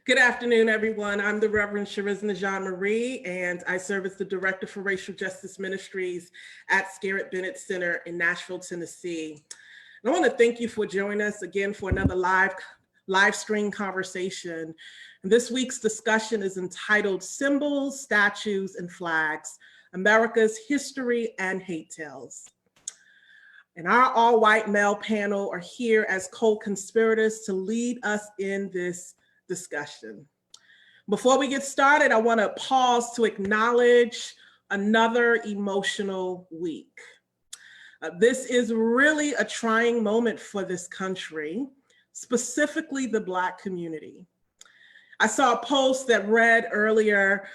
Good afternoon, everyone. I'm the Reverend Charisma Jean Marie, and I serve as the Director for Racial Justice Ministries at Scarritt Bennett Center in Nashville, Tennessee. And I want to thank you for joining us again for another live stream conversation. And this week's discussion is entitled Symbols, Statues, and Flags, America's History and Hate Tales. And our all-white male panel are here as co-conspirators to lead us in this discussion. Before we get started, I want to pause to acknowledge another emotional week. This is really a trying moment for this country, specifically the Black community. I saw a post that read earlier,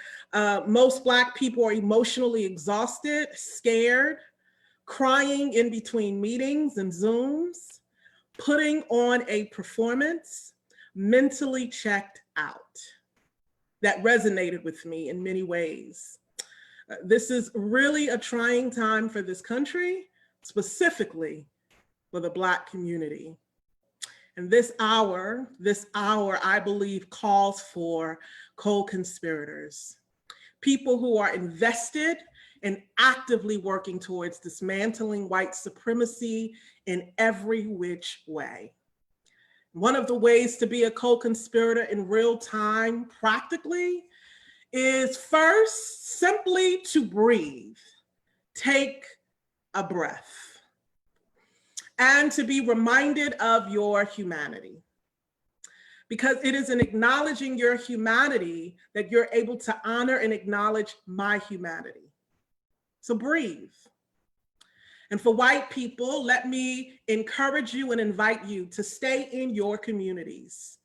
most Black people are emotionally exhausted, scared, crying in between meetings and Zooms, putting on a performance, mentally checked out. That resonated with me in many ways. This is really a trying time for this country, specifically for the Black community. And this hour, I believe, calls for co-conspirators, people who are invested and actively working towards dismantling white supremacy in every which way. One of the ways to be a co-conspirator in real time, practically, is first simply to breathe, take a breath, and to be reminded of your humanity. Because it is in acknowledging your humanity that you're able to honor and acknowledge my humanity. So breathe. And for white people, let me encourage you and invite you to stay in your communities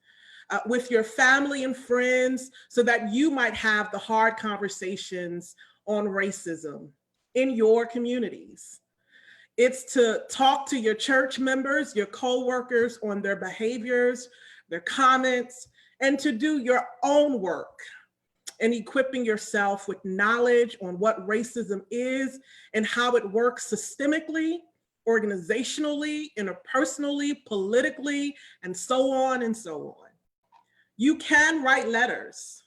with your family and friends so that you might have the hard conversations on racism in your communities. It's to talk to your church members, your co-workers on their behaviors, their comments, and to do your own work and equipping yourself with knowledge on what racism is and how it works systemically, organizationally, interpersonally, politically, and so on and so on. You can write letters.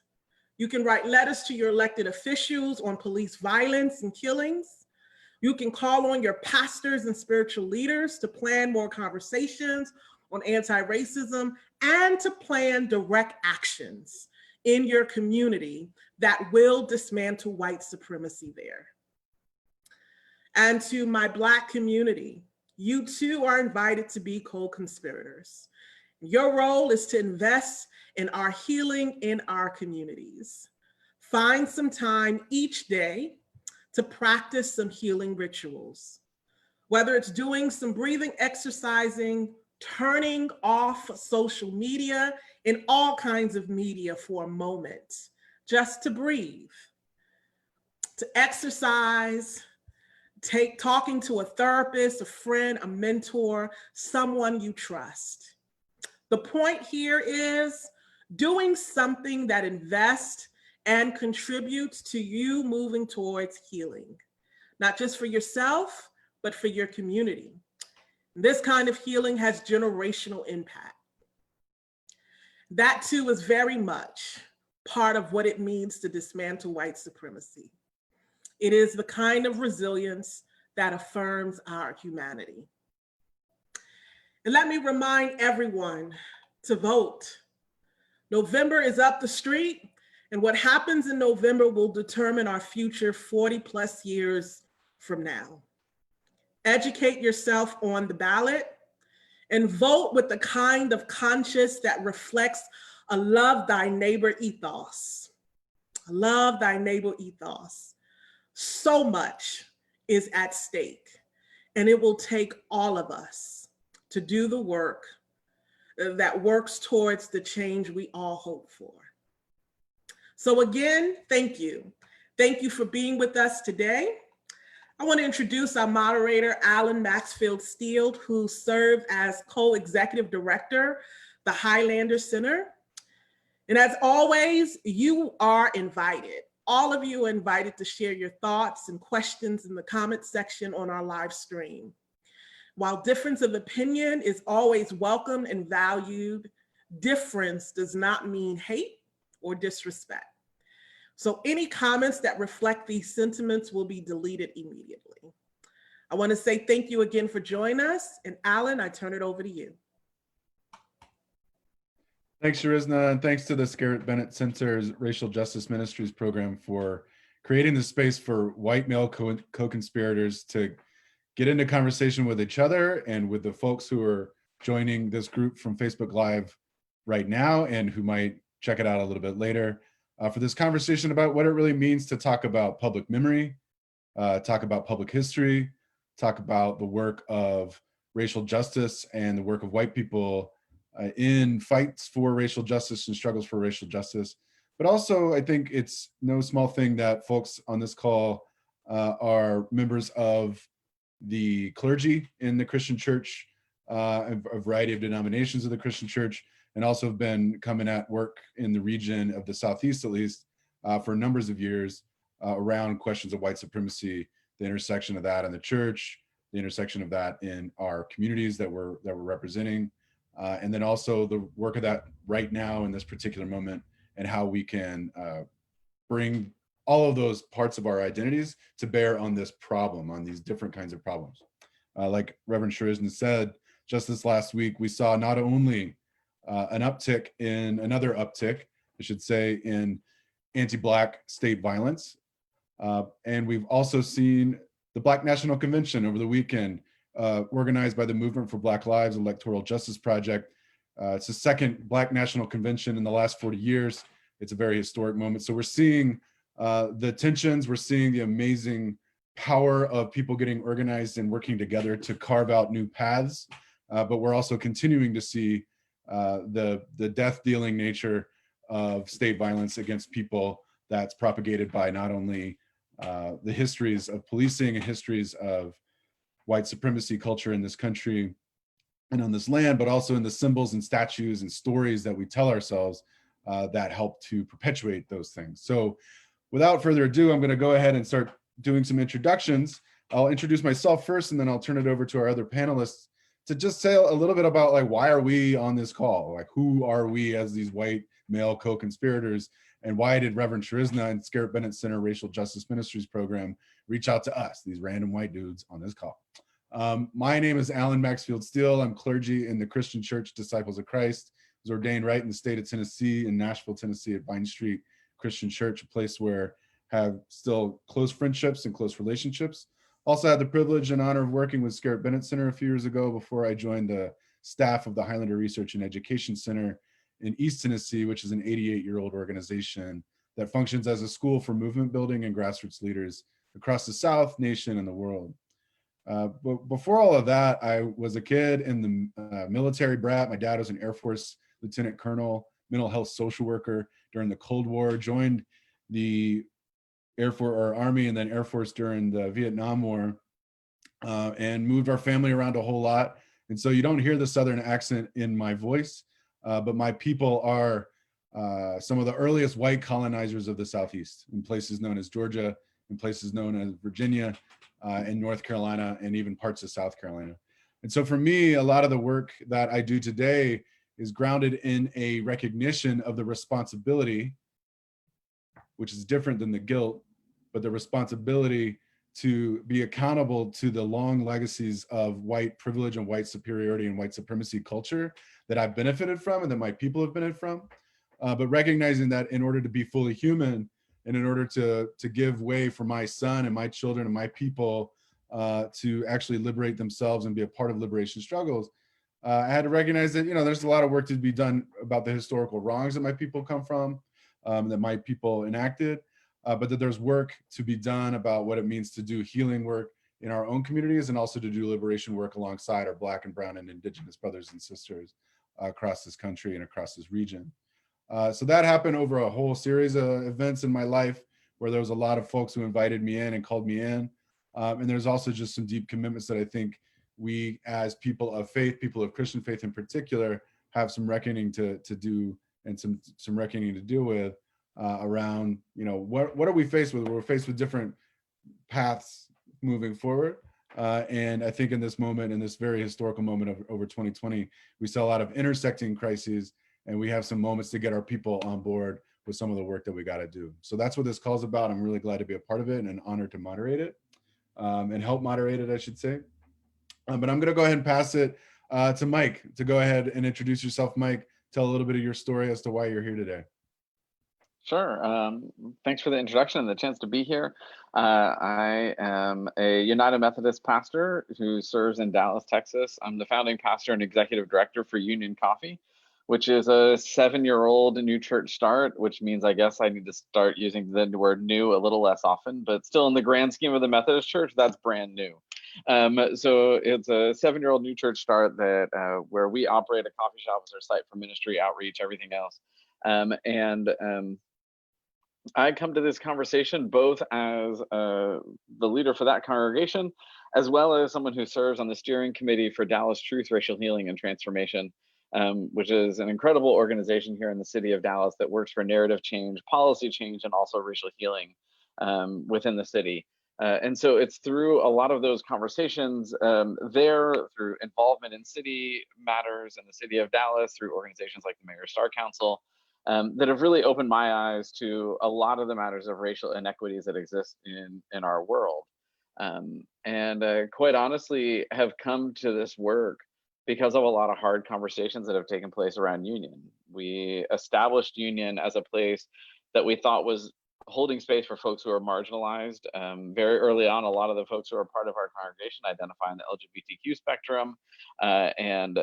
You can write letters to your elected officials on police violence and killings. You can call on your pastors and spiritual leaders to plan more conversations on anti-racism and to plan direct actions in your community that will dismantle white supremacy there. And to my Black community, you too are invited to be co-conspirators. Your role is to invest in our healing in our communities. Find some time each day to practice some healing rituals, whether it's doing some breathing exercising, turning off social media and all kinds of media for a moment, just to breathe, to exercise, talking to a therapist, a friend, a mentor, someone you trust. The point here is doing something that invests and contributes to you moving towards healing, not just for yourself, but for your community. This kind of healing has generational impact. That too is very much part of what it means to dismantle white supremacy. It is the kind of resilience that affirms our humanity. And let me remind everyone to vote. November is up the street, and what happens in November will determine our future 40+ years from now. Educate yourself on the ballot and vote with the kind of conscience that reflects a love thy neighbor ethos. A love thy neighbor ethos. So much is at stake, and it will take all of us to do the work that works towards the change we all hope for. So again, thank you. Thank you for being with us today. I want to introduce our moderator, Alan Maxfield Steele, who served as co-executive director, the Highlander Center. And as always, you are invited. All of you are invited to share your thoughts and questions in the comment section on our live stream. While difference of opinion is always welcome and valued, Difference does not mean hate or disrespect. So any comments that reflect these sentiments will be deleted immediately. I want to say thank you again for joining us. And Alan, I turn it over to you. Thanks, Sharizna, and thanks to the Scarritt Bennett Center's Racial Justice Ministries program for creating the space for white male co-conspirators to get into conversation with each other and with the folks who are joining this group from Facebook Live right now and who might check it out a little bit later for this conversation about what it really means to talk about public memory, talk about public history, talk about the work of racial justice and the work of white people in fights for racial justice and struggles for racial justice. But also, I think it's no small thing that folks on this call are members of the clergy in the Christian church, a variety of denominations of the Christian church, and also have been coming at work in the region of the Southeast, at least, for numbers of years around questions of white supremacy, the intersection of that in the church, the intersection of that in our communities that we're representing, and then also the work of that right now in this particular moment and how we can bring all of those parts of our identities to bear on this problem, on these different kinds of problems. Like Reverend Sharizna said, just this last week, we saw not only another uptick, I should say, in anti-Black state violence, and we've also seen the Black National Convention over the weekend, organized by the Movement for Black Lives Electoral Justice Project. It's the second Black National Convention in the last 40 years. It's a very historic moment. So we're seeing the tensions, we're seeing the amazing power of people getting organized and working together to carve out new paths. But we're also continuing to see the death-dealing nature of state violence against people that's propagated by not only the histories of policing and histories of white supremacy culture in this country and on this land, but also in the symbols and statues and stories that we tell ourselves that help to perpetuate those things. So without further ado, I'm going to go ahead and start doing some introductions. I'll introduce myself first, and then I'll turn it over to our other panelists to just say a little bit about, like, why are we on this call? Like, who are we as these white male co-conspirators? And why did Reverend Sharizna and Scarritt Bennett Center Racial Justice Ministries program reach out to us, these random white dudes on this call? My name is Alan Maxfield Steele. I'm clergy in the Christian Church Disciples of Christ. I was ordained right in the state of Tennessee, in Nashville, Tennessee, at Vine Street Christian Church, a place where I have still close friendships and close relationships. Also had the privilege and honor of working with Scarritt Bennett Center a few years ago before I joined the staff of the Highlander Research and Education Center in East Tennessee, which is an 88-year-old organization that functions as a school for movement building and grassroots leaders across the South, nation, and the world. But before all of that, I was a kid in the military brat. My dad was an Air Force lieutenant colonel, mental health social worker during the Cold War, joined the Air Force or Army and then Air Force during the Vietnam War, and moved our family around a whole lot. And so you don't hear the Southern accent in my voice, but my people are some of the earliest white colonizers of the Southeast in places known as Georgia, in places known as Virginia, in North Carolina, and even parts of South Carolina. And so for me, a lot of the work that I do today is grounded in a recognition of the responsibility, which is different than the guilt, but the responsibility to be accountable to the long legacies of white privilege and white superiority and white supremacy culture that I've benefited from and that my people have benefited from. But recognizing that in order to be fully human and in order to give way for my son and my children and my people to actually liberate themselves and be a part of liberation struggles, I had to recognize that, there's a lot of work to be done about the historical wrongs that my people come from, that my people enacted, but that there's work to be done about what it means to do healing work in our own communities and also to do liberation work alongside our Black and Brown and Indigenous brothers and sisters across this country and across this region. So that happened over a whole series of events in my life where there was a lot of folks who invited me in and called me in. And there's also just some deep commitments that I think we as people of faith, people of Christian faith in particular, have some reckoning to do and some reckoning to deal with around, what are we faced with? We're faced with different paths moving forward. And I think in this moment, in this very historical moment of over 2020, we saw a lot of intersecting crises and we have some moments to get our people on board with some of the work that we got to do. So that's what this call is about. I'm really glad to be a part of it and an honor to moderate it, and help moderate it, I should say. But I'm going to go ahead and pass it to Mike to go ahead and introduce yourself. Mike, tell a little bit of your story as to why you're here today. Sure. Thanks for the introduction and the chance to be here. I am a United Methodist pastor who serves in Dallas, Texas. I'm the founding pastor and executive director for Union Coffee, which is a 7-year-old new church start, which means I guess I need to start using the word new a little less often, but still in the grand scheme of the Methodist Church, that's brand new. So it's a 7-year-old new church start that where we operate a coffee shop as our site for ministry, outreach, everything else. I come to this conversation both as the leader for that congregation, as well as someone who serves on the steering committee for Dallas Truth, Racial Healing and Transformation, which is an incredible organization here in the city of Dallas that works for narrative change, policy change, and also racial healing within the city. And so it's through a lot of those conversations there, through involvement in city matters in the city of Dallas, through organizations like the Mayor's Star Council, that have really opened my eyes to a lot of the matters of racial inequities that exist in our world. And quite honestly, have come to this work because of a lot of hard conversations that have taken place around Union. We established Union as a place that we thought was holding space for folks who are marginalized. Very early on, a lot of the folks who are part of our congregation identify in the LGBTQ spectrum, and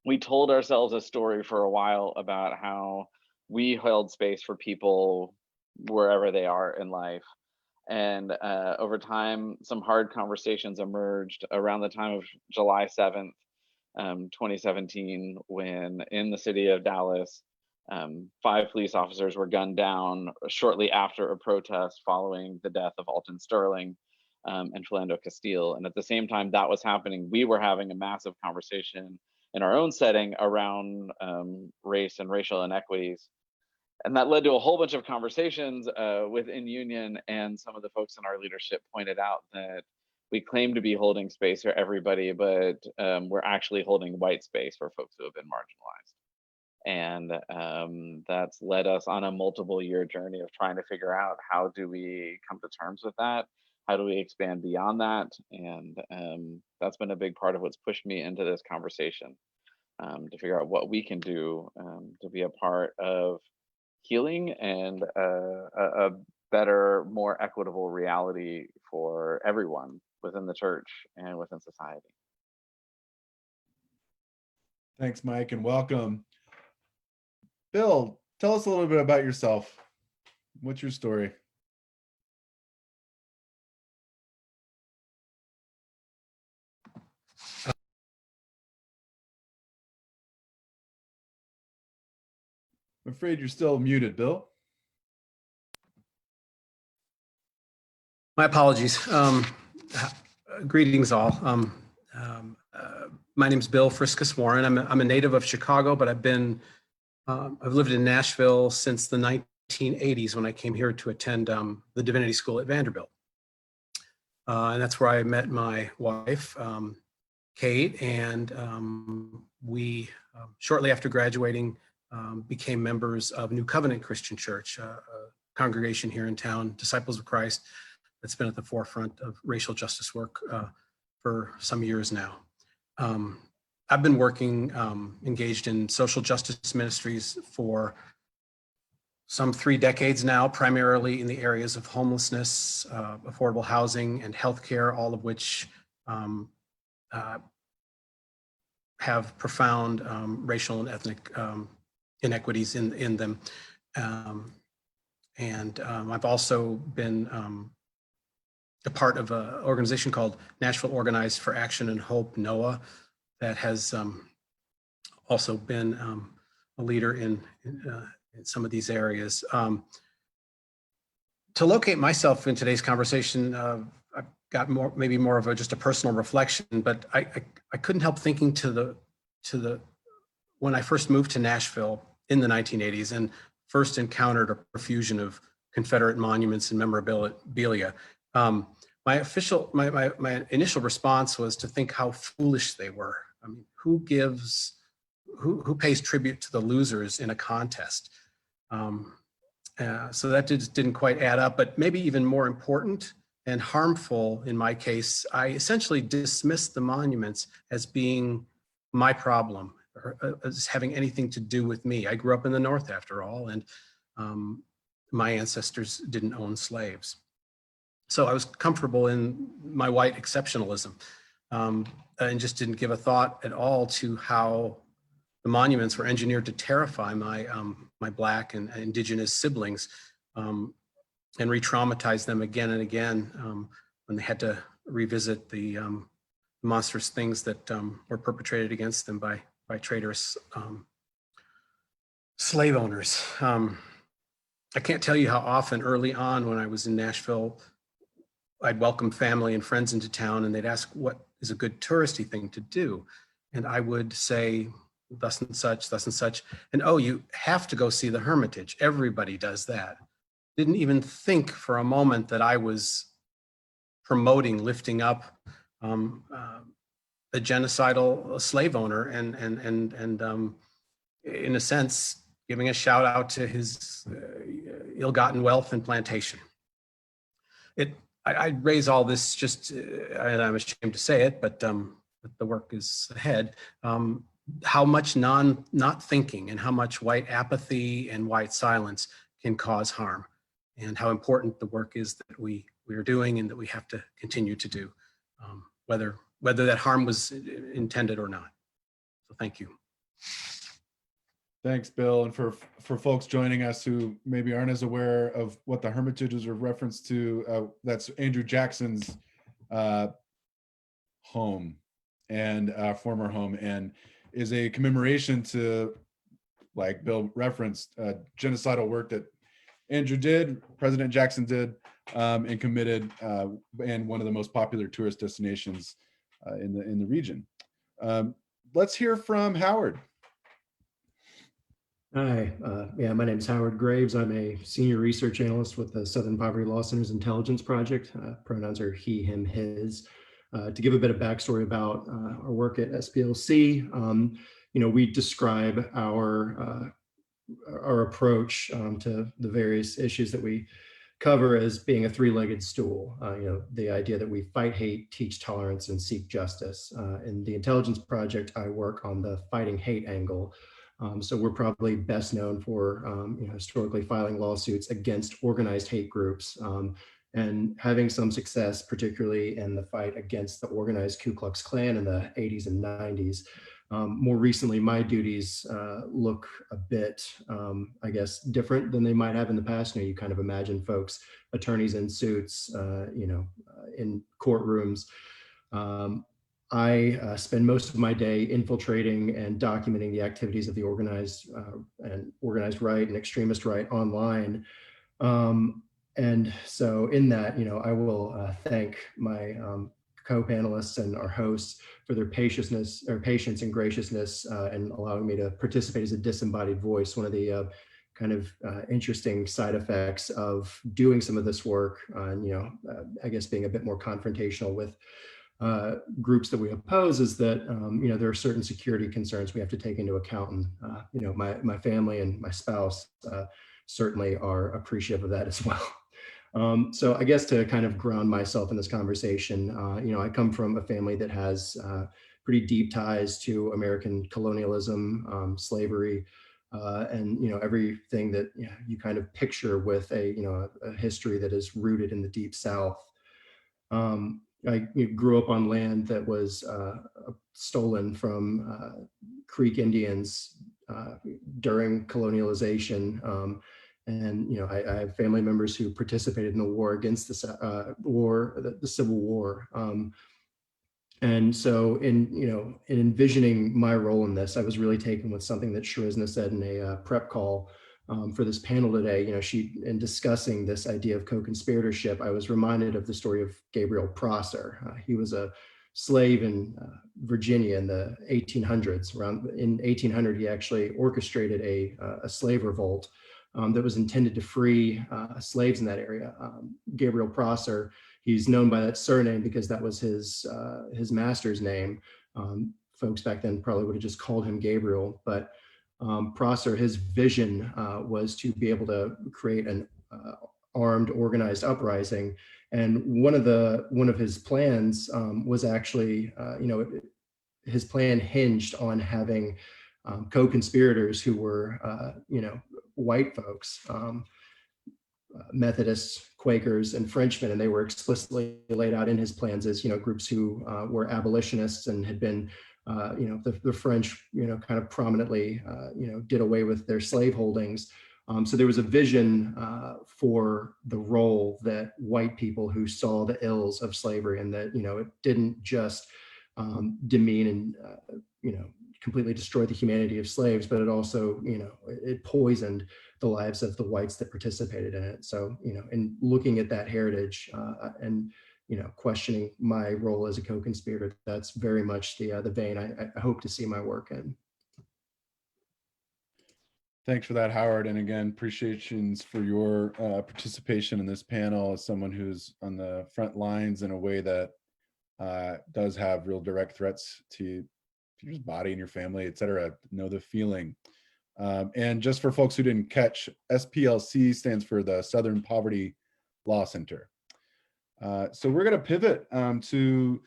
we told ourselves a story for a while about how we held space for people wherever they are in life. And over time, some hard conversations emerged around the time of July 7th, 2017, when in the city of Dallas, 5 police officers were gunned down shortly after a protest following the death of Alton Sterling and Philando Castile. And at the same time that was happening, we were having a massive conversation in our own setting around race and racial inequities. And that led to a whole bunch of conversations within Union, and some of the folks in our leadership pointed out that we claim to be holding space for everybody, but we're actually holding white space for folks who have been marginalized. And that's led us on a multiple year journey of trying to figure out how do we come to terms with that? How do we expand beyond that? And that's been a big part of what's pushed me into this conversation, to figure out what we can do to be a part of healing and a better, more equitable reality for everyone within the church and within society. Thanks, Mike, and welcome. Bill, tell us a little bit about yourself. What's your story? I'm afraid you're still muted, Bill. My apologies. Greetings all. My name is Bill Friskus Warren. I'm a native of Chicago, but I've lived in Nashville since the 1980s when I came here to attend the Divinity School at Vanderbilt. And that's where I met my wife, Kate, and we, shortly after graduating, became members of New Covenant Christian Church, a congregation here in town, Disciples of Christ, that's been at the forefront of racial justice work for some years now. I've been working, engaged in social justice ministries for some 3 decades now, primarily in the areas of homelessness, affordable housing, and healthcare, all of which have profound racial and ethnic inequities in them. I've also been a part of an organization called Nashville Organized for Action and Hope, NOAH, that has also been a leader in some of these areas. To locate myself in today's conversation, I've got maybe more of just a personal reflection, but I couldn't help thinking to the when I first moved to Nashville in the 1980s and first encountered a profusion of Confederate monuments and memorabilia. My initial response was to think how foolish they were. I mean, who pays tribute to the losers in a contest? So that didn't quite add up, but maybe even more important and harmful in my case, I essentially dismissed the monuments as being my problem, or as having anything to do with me. I grew up in the North after all, and my ancestors didn't own slaves. So I was comfortable in my white exceptionalism, and just didn't give a thought at all to how the monuments were engineered to terrify my my Black and indigenous siblings, and re-traumatize them again and again when they had to revisit the monstrous things that were perpetrated against them by traitorous slave owners. I can't tell you how often early on when I was in Nashville, I'd welcome family and friends into town, and they'd ask what is a good touristy thing to do, and I would say thus and such, and oh, you have to go see the Hermitage. Everybody does that. Didn't even think for a moment that I was promoting, lifting up a genocidal slave owner, and in a sense, giving a shout out to his ill-gotten wealth and plantation. I raise all this just, and I'm ashamed to say it, but the work is ahead. How much not thinking and how much white apathy and white silence can cause harm, and how important the work is that we are doing and that we have to continue to do, whether that harm was intended or not. So thank you. Thanks, Bill. And for folks joining us who maybe aren't as aware of what the Hermitage is a reference to, that's Andrew Jackson's home and former home, and is a commemoration to, like Bill referenced, genocidal work that Andrew did, President Jackson did, and committed, and one of the most popular tourist destinations in the region. Let's hear from Howard. Hi, my name is Howard Graves. I'm a senior research analyst with the Southern Poverty Law Center's Intelligence Project. Pronouns are he, him, his. To give a bit of backstory about our work at SPLC, we describe our approach to the various issues that we cover as being a three-legged stool. The idea that we fight hate, teach tolerance, and seek justice. In the Intelligence Project, I work on the fighting hate angle. So we're probably best known for historically filing lawsuits against organized hate groups and having some success, particularly in the fight against the organized Ku Klux Klan in the 80s and 90s. More recently, my duties look a bit, different than they might have in the past. You kind of imagine folks, attorneys in suits, in courtrooms. I spend most of my day infiltrating and documenting the activities of the organized right and extremist right online. And so in that, I will thank my co-panelists and our hosts for their patience and graciousness and allowing me to participate as a disembodied voice. One of the kind of interesting side effects of doing some of this work, and being a bit more confrontational with groups that we oppose, is that there are certain security concerns we have to take into account, and my family and my spouse certainly are appreciative of that as well. So I guess to kind of ground myself in this conversation, I come from a family that has pretty deep ties to American colonialism, slavery, and everything that you kind of picture with a history that is rooted in the Deep South. I grew up on land that was stolen from Creek Indians during colonialization. And I have family members who participated in the war against the Civil War. And so in envisioning my role in this, I was really taken with something that Sharizna said in a prep call for this panel today. In discussing this idea of co-conspiratorship, I was reminded of the story of Gabriel Prosser. He was a slave in Virginia in the 1800s. In 1800, he actually orchestrated a slave revolt that was intended to free slaves in that area. Gabriel Prosser, he's known by that surname because that was his master's name, folks back then probably would have just called him Gabriel, but Prosser, his vision was to be able to create an armed, organized uprising. And one of his plans was actually, his plan hinged on having co-conspirators who were, white folks, Methodists, Quakers, and Frenchmen, and they were explicitly laid out in his plans as, groups who were abolitionists and had been, the French, kind of prominently, did away with their slave holdings. So there was a vision for the role that white people who saw the ills of slavery, and that, it didn't just demean and, completely destroy the humanity of slaves, but it also, it poisoned the lives of the whites that participated in it. So, in looking at that heritage and, questioning my role as a co-conspirator, that's very much the vein I hope to see my work in. Thanks for that, Howard. And again, appreciations for your participation in this panel as someone who's on the front lines in a way that does have real direct threats to your body and your family, et cetera. Know the feeling. And just for folks who didn't catch, SPLC stands for the Southern Poverty Law Center. So we're going to pivot to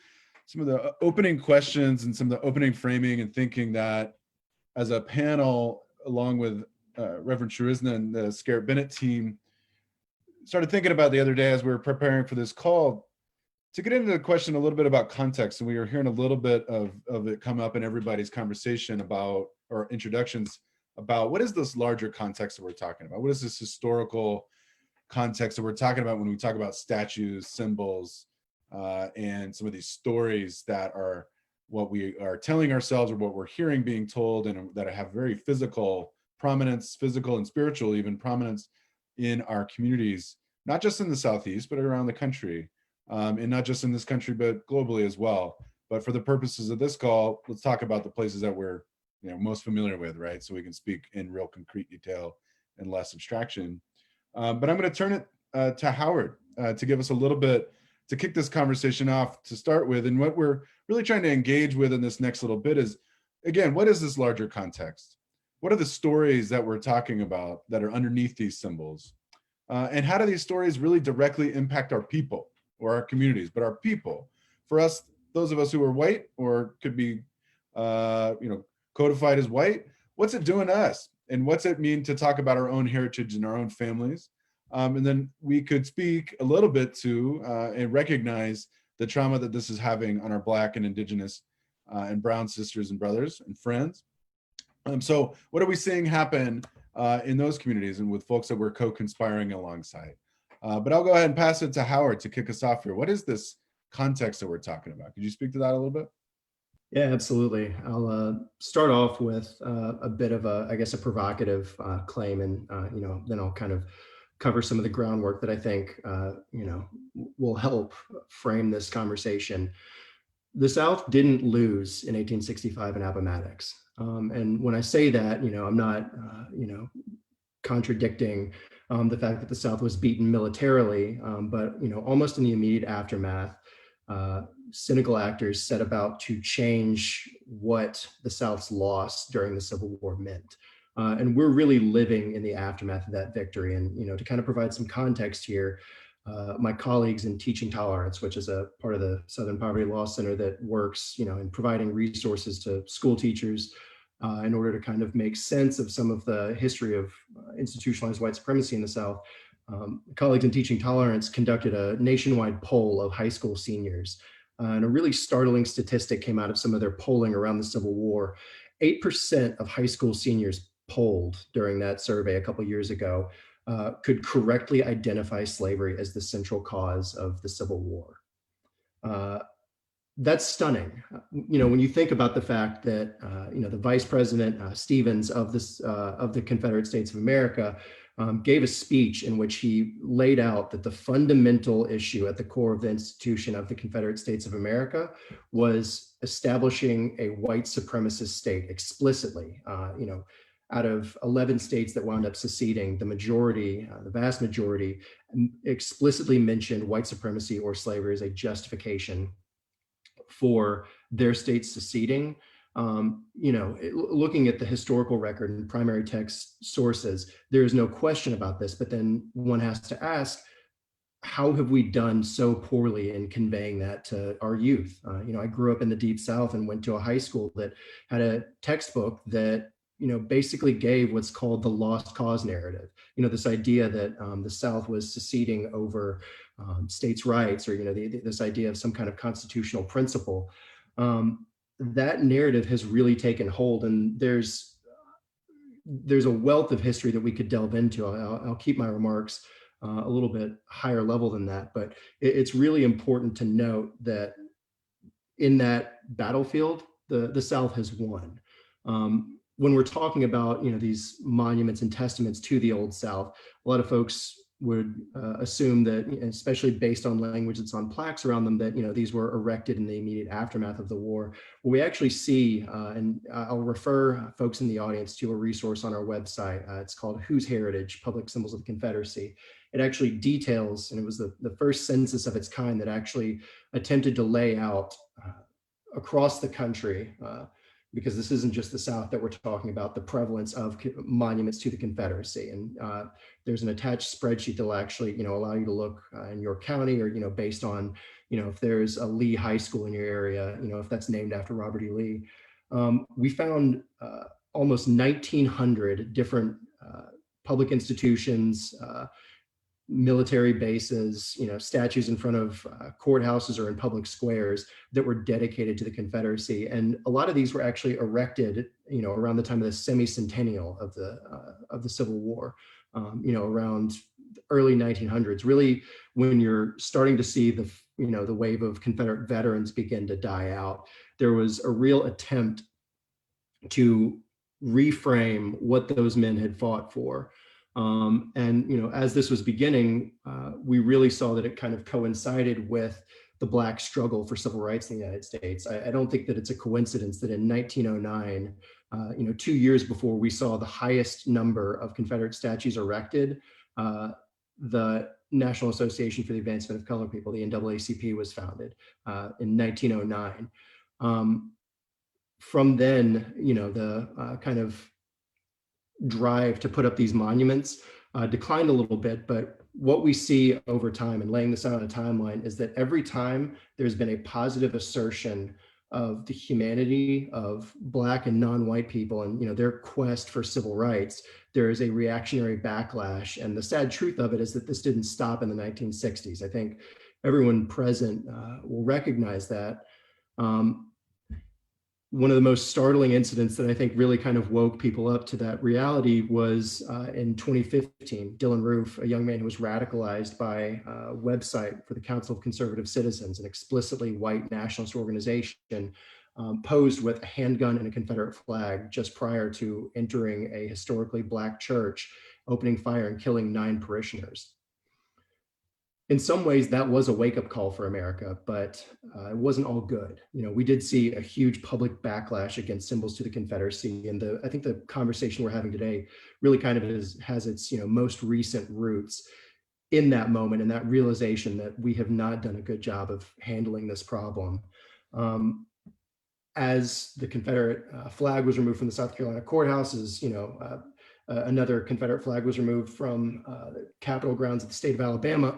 some of the opening questions and some of the opening framing and thinking that as a panel, along with Reverend Charisna and the Scarritt Bennett team, started thinking about the other day as we were preparing for this call, to get into the question a little bit about context. And we were hearing a little bit of it come up in everybody's conversation about, or introductions about, what is this larger context that we're talking about? What is this historical context that we're talking about when we talk about statues, symbols, and some of these stories that are what we are telling ourselves or what we're hearing being told, and that have very physical prominence, physical and spiritual even prominence in our communities, not just in the Southeast, but around the country. And not just in this country, but globally as well. But for the purposes of this call, let's talk about the places that we're most familiar with, right? So we can speak in real concrete detail and less abstraction. But I'm going to turn it to Howard to give us a little bit, to kick this conversation off to start with. And what we're really trying to engage with in this next little bit is, again, what is this larger context? What are the stories that we're talking about that are underneath these symbols? And how do these stories really directly impact our people? Or our communities, but our people. For us, those of us who are white or could be, codified as white, what's it doing to us? And what's it mean to talk about our own heritage and our own families? And then we could speak a little bit to and recognize the trauma that this is having on our Black and Indigenous and Brown sisters and brothers and friends. So what are we seeing happen in those communities and with folks that we're co-conspiring alongside? But I'll go ahead and pass it to Howard to kick us off here. What is this context that we're talking about? Could you speak to that a little bit? Yeah, absolutely. I'll start off with a bit of a provocative claim, and then I'll kind of cover some of the groundwork that I think will help frame this conversation. The South didn't lose in 1865 in Appomattox, and when I say that, I'm not contradicting the fact that the South was beaten militarily, but almost in the immediate aftermath, cynical actors set about to change what the South's loss during the Civil War meant. And we're really living in the aftermath of that victory. And to kind of provide some context here, my colleagues in Teaching Tolerance, which is a part of the Southern Poverty Law Center that works in providing resources to school teachers, in order to kind of make sense of some of the history of institutionalized white supremacy in the South. Colleagues in Teaching Tolerance conducted a nationwide poll of high school seniors. And a really startling statistic came out of some of their polling around the Civil War. 8% of high school seniors polled during that survey a couple years ago could correctly identify slavery as the central cause of the Civil War. That's stunning. When you think about the fact that the Vice President Stevens of the Confederate States of America gave a speech in which he laid out that the fundamental issue at the core of the institution of the Confederate States of America was establishing a white supremacist state explicitly. Out of 11 states that wound up seceding, the vast majority explicitly mentioned white supremacy or slavery as a justification for their states seceding. Looking at the historical record and primary text sources, there is no question about this, but then one has to ask, how have we done so poorly in conveying that to our youth? I grew up in the Deep South and went to a high school that had a textbook that, basically gave what's called the lost cause narrative. This idea that the South was seceding over states' rights, or, this idea of some kind of constitutional principle. That narrative has really taken hold, and there's a wealth of history that we could delve into. I'll keep my remarks a little bit higher level than that, but it's really important to note that in that battlefield, the South has won. When we're talking about these monuments and testaments to the Old South, a lot of folks would assume that, especially based on language that's on plaques around them, that these were erected in the immediate aftermath of the war. What we actually see, and I'll refer folks in the audience to a resource on our website. It's called "Whose Heritage? Public Symbols of the Confederacy." It actually details, and it was the first census of its kind that actually attempted to lay out across the country, because this isn't just the South that we're talking about, the prevalence of monuments to the Confederacy. And there's an attached spreadsheet that will actually, allow you to look in your county, or, based on, if there's a Lee High School in your area, if that's named after Robert E. Lee. We found almost 1,900 different public institutions, military bases, statues in front of courthouses or in public squares that were dedicated to the Confederacy. And a lot of these were actually erected, around the time of the semi-centennial of the Civil War, around the early 1900s, really when you're starting to see the wave of Confederate veterans begin to die out. There was a real attempt to reframe what those men had fought for. As this was beginning, we really saw that it kind of coincided with the Black struggle for civil rights in the United States. I don't think that it's a coincidence that in 1909, 2 years before we saw the highest number of Confederate statues erected, the National Association for the Advancement of Colored People, the NAACP, was founded in 1909. From then, the kind of drive to put up these monuments declined a little bit, but what we see over time, and laying this out on a timeline, is that every time there's been a positive assertion of the humanity of Black and non-white people and their quest for civil rights, there is a reactionary backlash. And the sad truth of it is that this didn't stop in the 1960s. I think everyone present will recognize that. One of the most startling incidents that I think really kind of woke people up to that reality was in 2015. Dylan Roof, a young man who was radicalized by a website for the Council of Conservative Citizens, an explicitly white nationalist organization, posed with a handgun and a Confederate flag just prior to entering a historically Black church, opening fire and killing 9 parishioners. In some ways, that was a wake-up call for America, but it wasn't all good. We did see a huge public backlash against symbols to the Confederacy, and I think the conversation we're having today really kind of has its most recent roots in that moment, and that realization that we have not done a good job of handling this problem. As the Confederate flag was removed from the South Carolina courthouses, another Confederate flag was removed from the Capitol grounds of the state of Alabama.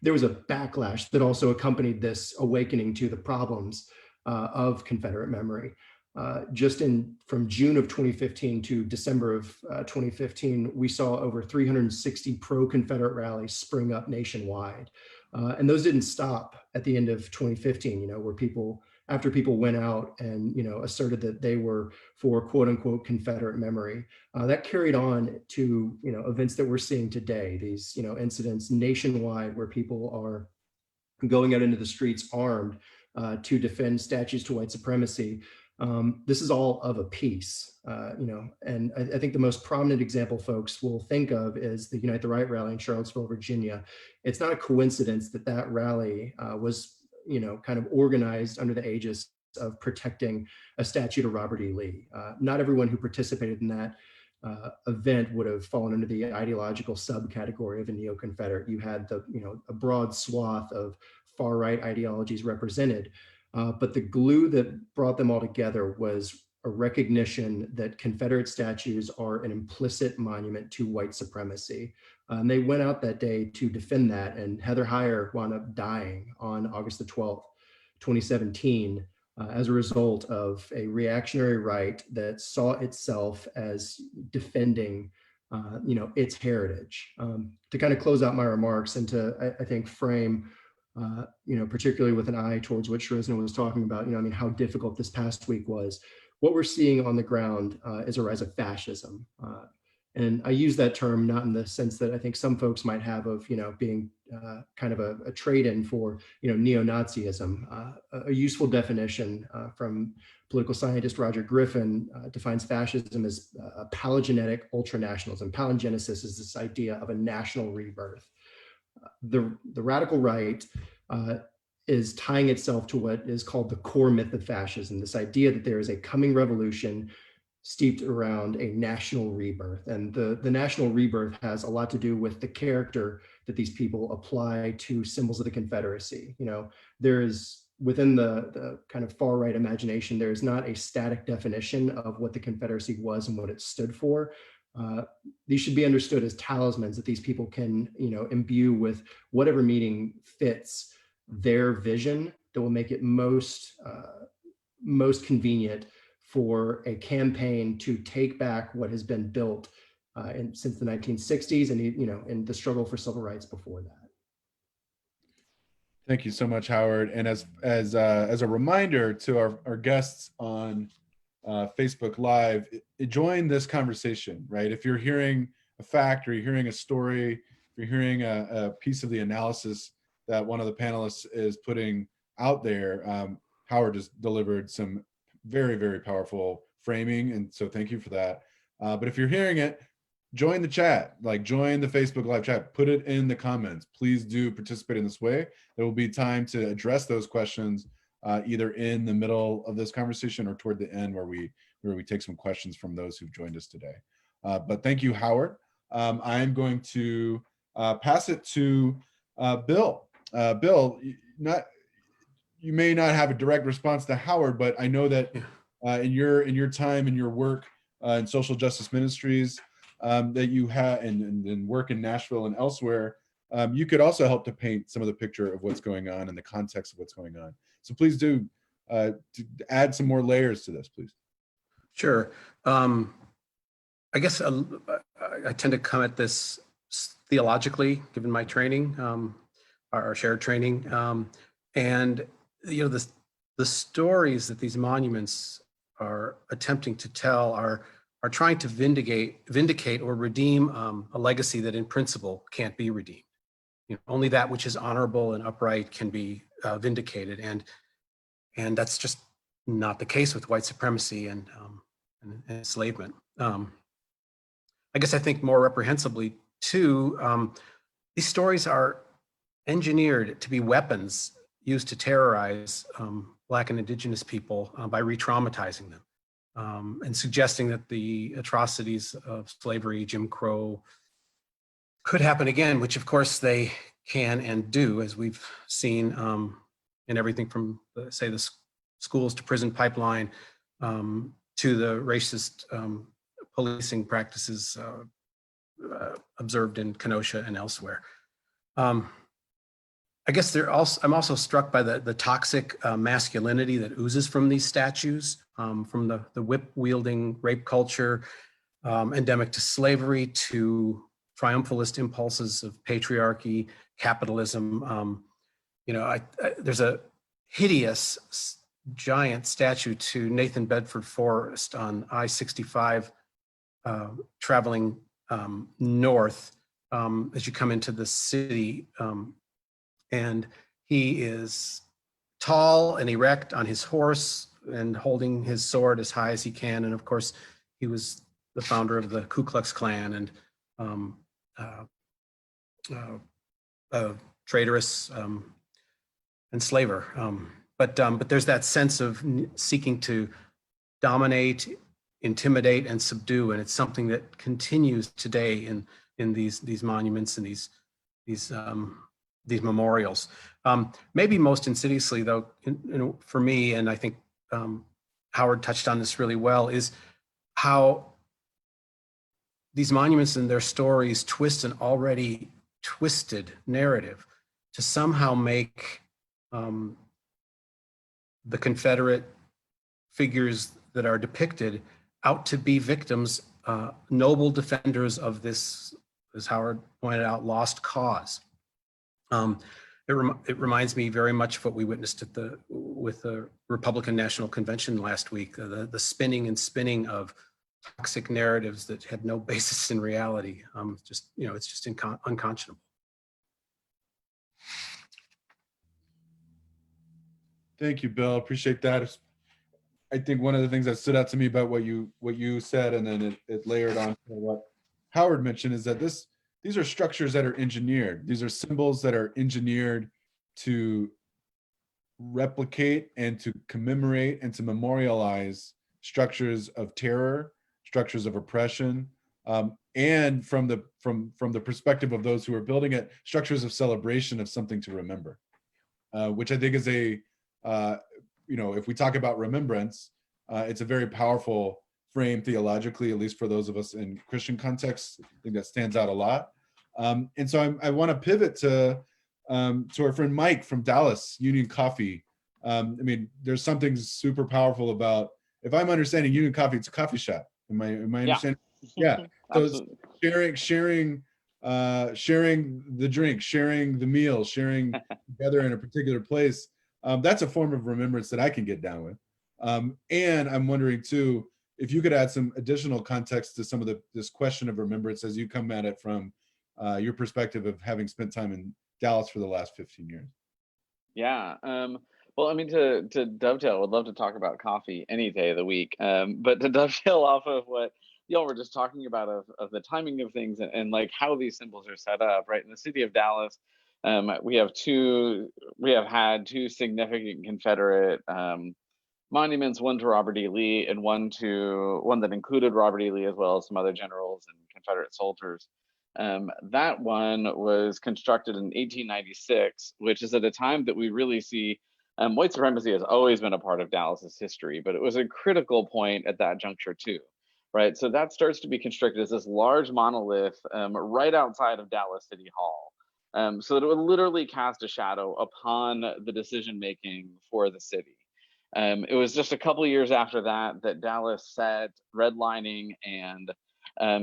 There was a backlash that also accompanied this awakening to the problems of Confederate memory. From June of 2015 to December of 2015, we saw over 360 pro-Confederate rallies spring up nationwide. And those didn't stop at the end of 2015, where after people went out and asserted that they were for quote unquote Confederate memory, that carried on to events that we're seeing today. These incidents nationwide where people are going out into the streets armed to defend statues to white supremacy. This is all of a piece, and I think the most prominent example folks will think of is the Unite the Right rally in Charlottesville, Virginia. It's not a coincidence that that rally was kind of organized under the aegis of protecting a statue to Robert E. Lee. Not everyone who participated in that event would have fallen into the ideological subcategory of a neo-Confederate. You had a broad swath of far-right ideologies represented. But the glue that brought them all together was a recognition that Confederate statues are an implicit monument to white supremacy. And they went out that day to defend that. And Heather Heyer wound up dying on August the 12th, 2017, as a result of a reactionary right that saw itself as defending its heritage. To kind of close out my remarks and to, I think, frame particularly with an eye towards what Shrezna was talking about, how difficult this past week was. What we're seeing on the ground is a rise of fascism. And I use that term not in the sense that I think some folks might have of, being kind of a trade-in for, neo-Nazism. A useful definition from political scientist Roger Griffin defines fascism as palingenetic ultranationalism. Palingenesis is this idea of a national rebirth. The radical right is tying itself to what is called the core myth of fascism, this idea that there is a coming revolution steeped around a national rebirth. And the national rebirth has a lot to do with the character that these people apply to symbols of the Confederacy. There is, within the kind of far right imagination, there is not a static definition of what the Confederacy was and what it stood for. These should be understood as talismans that these people can, imbue with whatever meaning fits their vision that will make it most convenient for a campaign to take back what has been built since the 1960s and, in the struggle for civil rights before that. Thank you so much, Howard. And as a reminder to our guests on Facebook Live, join this conversation, right? If you're hearing a fact or you're hearing a story, if you're hearing a piece of the analysis that one of the panelists is putting out there, Howard just delivered some very, very powerful framing. And so thank you for that. But if you're hearing it, join the chat, join the Facebook Live chat, put it in the comments. Please do participate in this way. There will be time to address those questions either in the middle of this conversation or toward the end where we take some questions from those who've joined us today. But thank you, Howard. I'm going to pass it to Bill. Bill, you may not have a direct response to Howard, but I know that in your time and your work in social justice ministries that you have and work in Nashville and elsewhere, you could also help to paint some of the picture of what's going on and the context of what's going on. So please do to add some more layers to this, please. Sure. I guess I tend to come at this theologically, given my training, our shared training, and the stories that these monuments are attempting to tell are trying to vindicate or redeem a legacy that in principle can't be redeemed. Only that which is honorable and upright can be vindicated, and that's just not the case with white supremacy and enslavement. I guess I think more reprehensibly too, these stories are engineered to be weapons used to terrorize Black and Indigenous people by re-traumatizing them and suggesting that the atrocities of slavery, Jim Crow, could happen again, which of course they can and do, as we've seen in everything from, say, the schools to prison pipeline to the racist policing practices observed in Kenosha and elsewhere. I guess I'm also struck by the toxic masculinity that oozes from these statues, from the whip-wielding rape culture endemic to slavery, to triumphalist impulses of patriarchy, capitalism. There's a hideous giant statue to Nathan Bedford Forrest on I-65 traveling north as you come into the city. And he is tall and erect on his horse and holding his sword as high as he can. And of course, he was the founder of the Ku Klux Klan and traitorous enslaver. But there's that sense of seeking to dominate, intimidate, and subdue, and it's something that continues today in these monuments and these memorials. Maybe most insidiously, though, for me, and I think Howard touched on this really well, is how these monuments and their stories twist an already twisted narrative to somehow make the Confederate figures that are depicted out to be victims, noble defenders of this, as Howard pointed out, lost cause. It reminds me very much of what we witnessed with the Republican National Convention last week, the spinning and spinning of toxic narratives that had no basis in reality. It's just unconscionable. Thank you, Bill. Appreciate that. I think one of the things that stood out to me about what you said, and then it layered on to what Howard mentioned, is that these are structures that are engineered. These are symbols that are engineered to replicate and to commemorate and to memorialize structures of terror, structures of oppression, and from the perspective of those who are building it, structures of celebration of something to remember, which I think is if we talk about remembrance, it's a very powerful frame theologically, at least for those of us in Christian contexts. I think that stands out a lot. And so I want to pivot to our friend Mike from Dallas, Union Coffee. There's something super powerful about, if I'm understanding Union Coffee, it's a coffee shop. Am I understanding? Yeah. So sharing the drink, sharing the meal, sharing together in a particular place. That's a form of remembrance that I can get down with. And I'm wondering too, if you could add some additional context to some of this question of remembrance as you come at it from your perspective of having spent time in Dallas for the last 15 years. Yeah. Well, to dovetail, I would love to talk about coffee any day of the week. But to dovetail off of what y'all were just talking about of the timing of things and like how these symbols are set up, right? In the city of Dallas, we have had two significant Confederate monuments, one to Robert E. Lee and one that included Robert E. Lee as well as some other generals and Confederate soldiers. That one was constructed in 1896, which is at a time that we really see white supremacy has always been a part of Dallas's history, but it was a critical point at that juncture too, right? So that starts to be constructed as this large monolith right outside of Dallas City Hall, so that it would literally cast a shadow upon the decision-making for the city. It was just a couple of years after that Dallas set redlining and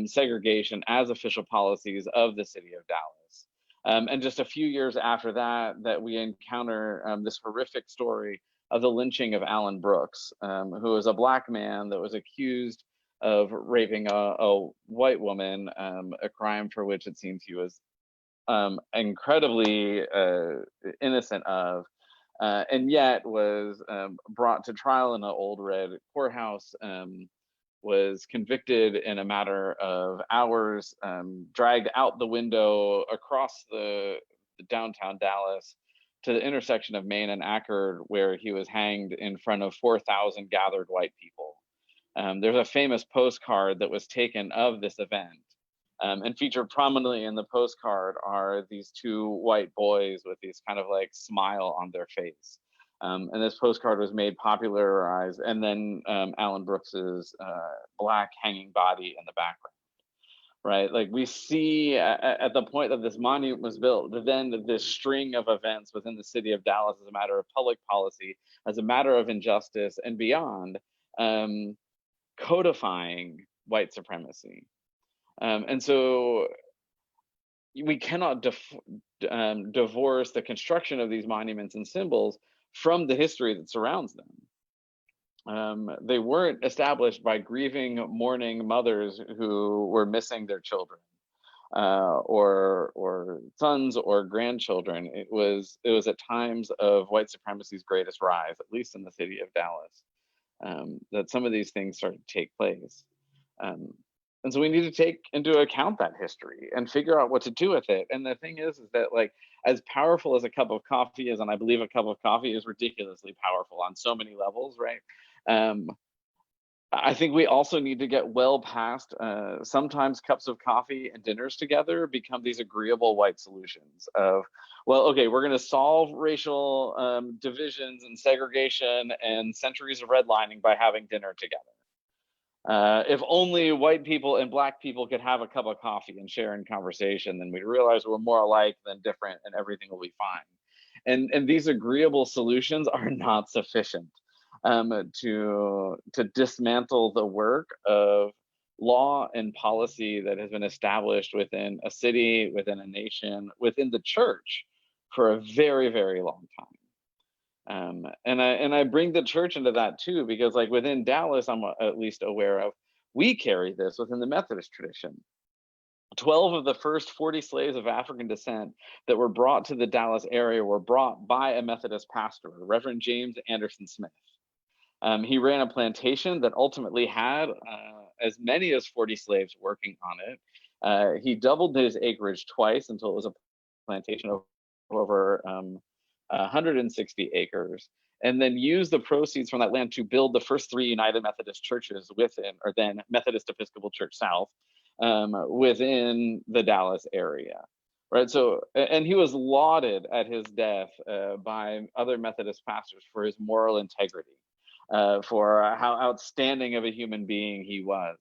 segregation as official policies of the city of Dallas. And just a few years after that we encounter this horrific story of the lynching of Alan Brooks, who was a Black man that was accused of raping a white woman, a crime for which it seems he was incredibly innocent of. And yet was brought to trial in an old red courthouse, was convicted in a matter of hours, dragged out the window across the downtown Dallas to the intersection of Main and Ackerd, where he was hanged in front of 4,000 gathered white people. There's a famous postcard that was taken of this event. And featured prominently in the postcard are these two white boys with these kind of like smile on their face. And this postcard was made popularized, and then Alan Brooks's Black hanging body in the background, right? Like we see at the point that this monument was built, then this string of events within the city of Dallas as a matter of public policy, as a matter of injustice and beyond, codifying white supremacy. And so we cannot divorce the construction of these monuments and symbols from the history that surrounds them. They weren't established by grieving, mourning mothers who were missing their children, or sons or grandchildren. It was at times of white supremacy's greatest rise, at least in the city of Dallas, that some of these things started to take place. And so we need to take into account that history and figure out what to do with it. And the thing is that, like, as powerful as a cup of coffee is, and I believe a cup of coffee is ridiculously powerful on so many levels, right? I think we also need to get well past sometimes cups of coffee and dinners together become these agreeable white solutions of, well, okay, we're going to solve racial divisions and segregation and centuries of redlining by having dinner together. If only white people and black people could have a cup of coffee and share in conversation, then we'd realize we're more alike than different and everything will be fine. And these agreeable solutions are not sufficient to dismantle the work of law and policy that has been established within a city, within a nation, within the church for a very, very long time. And I bring the church into that too, because like within Dallas, I'm at least aware of, we carry this within the Methodist tradition. 12 of the first 40 slaves of African descent that were brought to the Dallas area were brought by a Methodist pastor, Reverend James Anderson Smith. He ran a plantation that ultimately had as many as 40 slaves working on it. He doubled his acreage twice until it was a plantation of over 160 acres, and then used the proceeds from that land to build the first 3 United Methodist churches within, or then Methodist Episcopal Church South, within the Dallas area. Right. So, and he was lauded at his death by other Methodist pastors for his moral integrity. For how outstanding of a human being he was.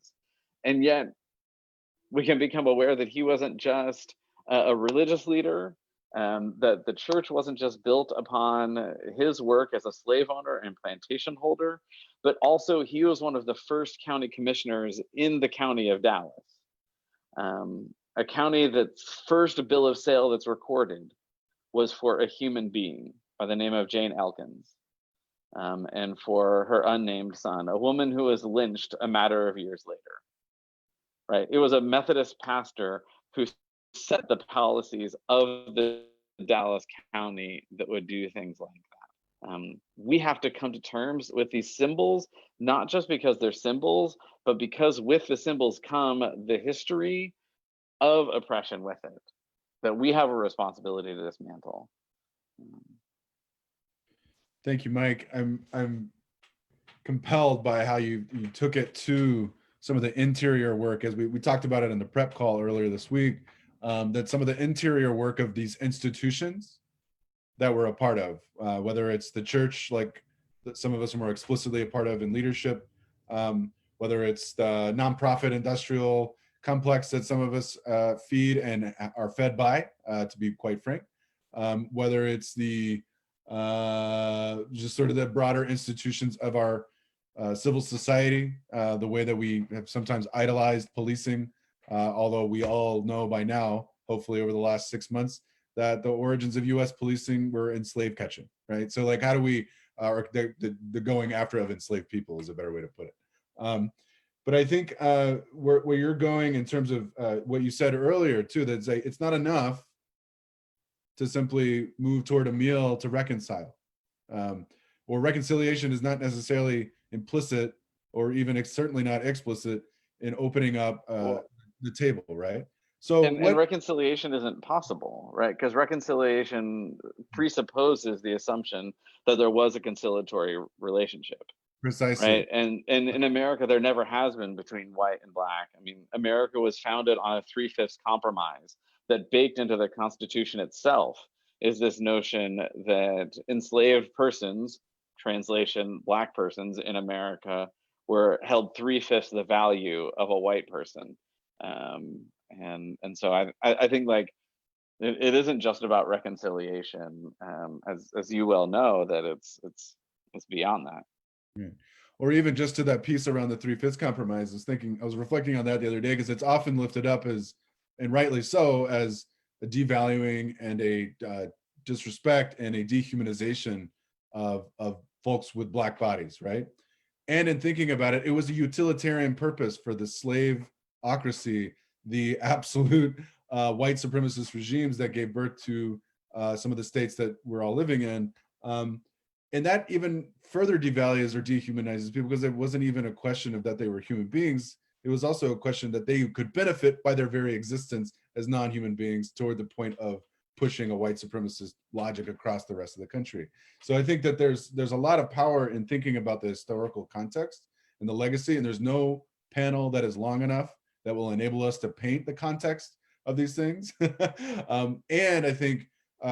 And yet we can become aware that he wasn't just a religious leader, that the church wasn't just built upon his work as a slave owner and plantation holder, but also he was one of the first county commissioners in the county of Dallas, a county that's first bill of sale that's recorded was for a human being by the name of Jane Elkins. And for her unnamed son, a woman who was lynched a matter of years later. Right? It was a Methodist pastor who set the policies of the Dallas County that would do things like that. We have to come to terms with these symbols, not just because they're symbols, but because with the symbols come the history of oppression with it, that we have a responsibility to dismantle. Thank you, Mike. I'm compelled by how you took it to some of the interior work, as we talked about it in the prep call earlier this week, that some of the interior work of these institutions that we're a part of, whether it's the church, like that some of us are more explicitly a part of in leadership, whether it's the nonprofit industrial complex that some of us feed and are fed by, to be quite frank, whether it's the just sort of the broader institutions of our civil society, the way that we have sometimes idolized policing, although we all know by now, hopefully over the last 6 months, that the origins of US policing were in slave catching, right? So like, how do we, or the going after of enslaved people is a better way to put it. But I think where you're going in terms of what you said earlier too, that it's not enough to simply move toward a meal to reconcile. Or reconciliation is not necessarily implicit, or even certainly not explicit in opening up the table, right? So and reconciliation isn't possible, right? Because reconciliation presupposes the assumption that there was a conciliatory relationship. Precisely. Right. And in America, there never has been between white and black. I mean, America was founded on a 3/5 compromise that baked into the Constitution itself is this notion that enslaved persons, translation, black persons in America, were held 3/5 the value of a white person. And so I think like it isn't just about reconciliation, as you well know, that it's beyond that. Yeah. Or even just to that piece around the 3/5 compromise, I was reflecting on that the other day, because it's often lifted up as, and rightly so, as a devaluing and a disrespect and a dehumanization of folks with black bodies, right? And in thinking about it, it was a utilitarian purpose for the slaveocracy, the absolute white supremacist regimes that gave birth to some of the states that we're all living in. And that even further devalues or dehumanizes people, because it wasn't even a question of that they were human beings. It was also a question that they could benefit by their very existence as non-human beings, toward the point of pushing a white supremacist logic across the rest of the country. So I think that there's a lot of power in thinking about the historical context and the legacy, and there's no panel that is long enough that will enable us to paint the context of these things. And I think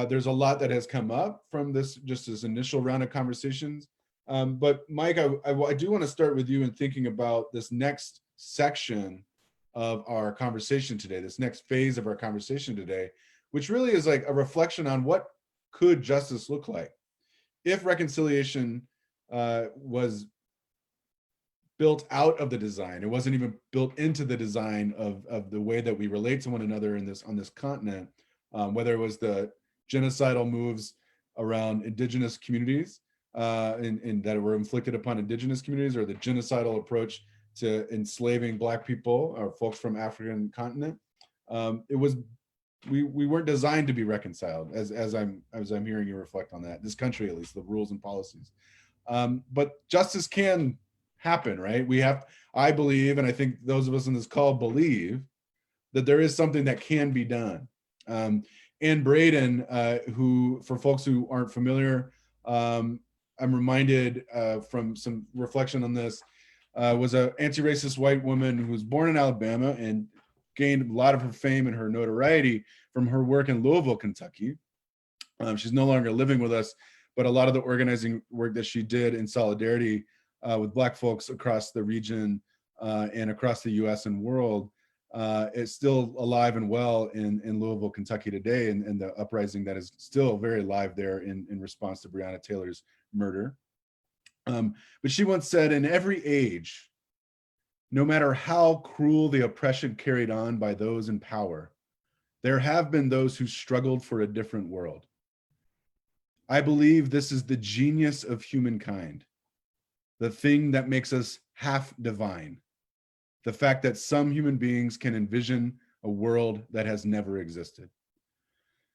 There's a lot that has come up from this initial round of conversations. But Mike, I do want to start with you in thinking about this next section of our conversation today, this next phase of our conversation today, which really is like a reflection on what could justice look like if reconciliation was built out of the design. It wasn't even built into the design of the way that we relate to one another on this continent, whether it was the genocidal moves around indigenous communities and that were inflicted upon indigenous communities, or the genocidal approach to enslaving Black people or folks from African continent. We weren't designed to be reconciled, as I'm hearing you reflect on that. This country, at least, the rules and policies. But justice can happen, right? I believe, and I think those of us in this call believe, that there is something that can be done. Ann Braden, who, for folks who aren't familiar, I'm reminded from some reflection on this, was an anti-racist white woman who was born in Alabama and gained a lot of her fame and her notoriety from her work in Louisville, Kentucky. She's no longer living with us, but a lot of the organizing work that she did in solidarity with Black folks across the region and across the US and world is still alive and well in Louisville, Kentucky today, and the uprising that is still very live there in response to Breonna Taylor's murder. But she once said, in every age, no matter how cruel the oppression carried on by those in power, there have been those who struggled for a different world. I believe this is the genius of humankind, the thing that makes us half divine, the fact that some human beings can envision a world that has never existed.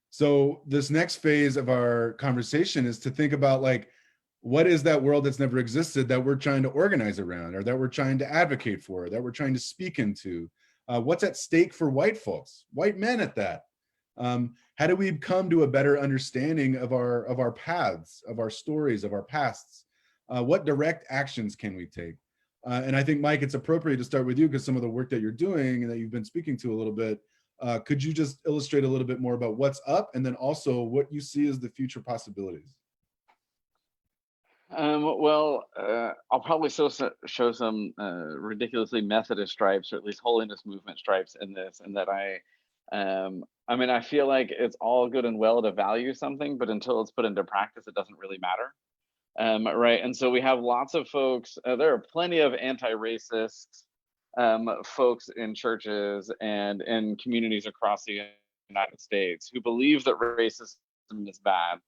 So this next phase of our conversation is to think about, like, what is that world that's never existed that we're trying to organize around, or that we're trying to advocate for, that we're trying to speak into? What's at stake for white folks, white men at that? How do we come to a better understanding of our paths, of our stories, of our pasts? What direct actions can we take? And I think, Mike, it's appropriate to start with you, because some of the work that you're doing and that you've been speaking to a little bit, could you just illustrate a little bit more about what's up, and then also what you see as the future possibilities? I'll probably show some ridiculously Methodist stripes, or at least holiness movement stripes in this, and that I feel like it's all good and well to value something, but until it's put into practice, it doesn't really matter. Right. And so we have lots of folks, there are plenty of anti-racist folks in churches and in communities across the United States who believe that racism is bad.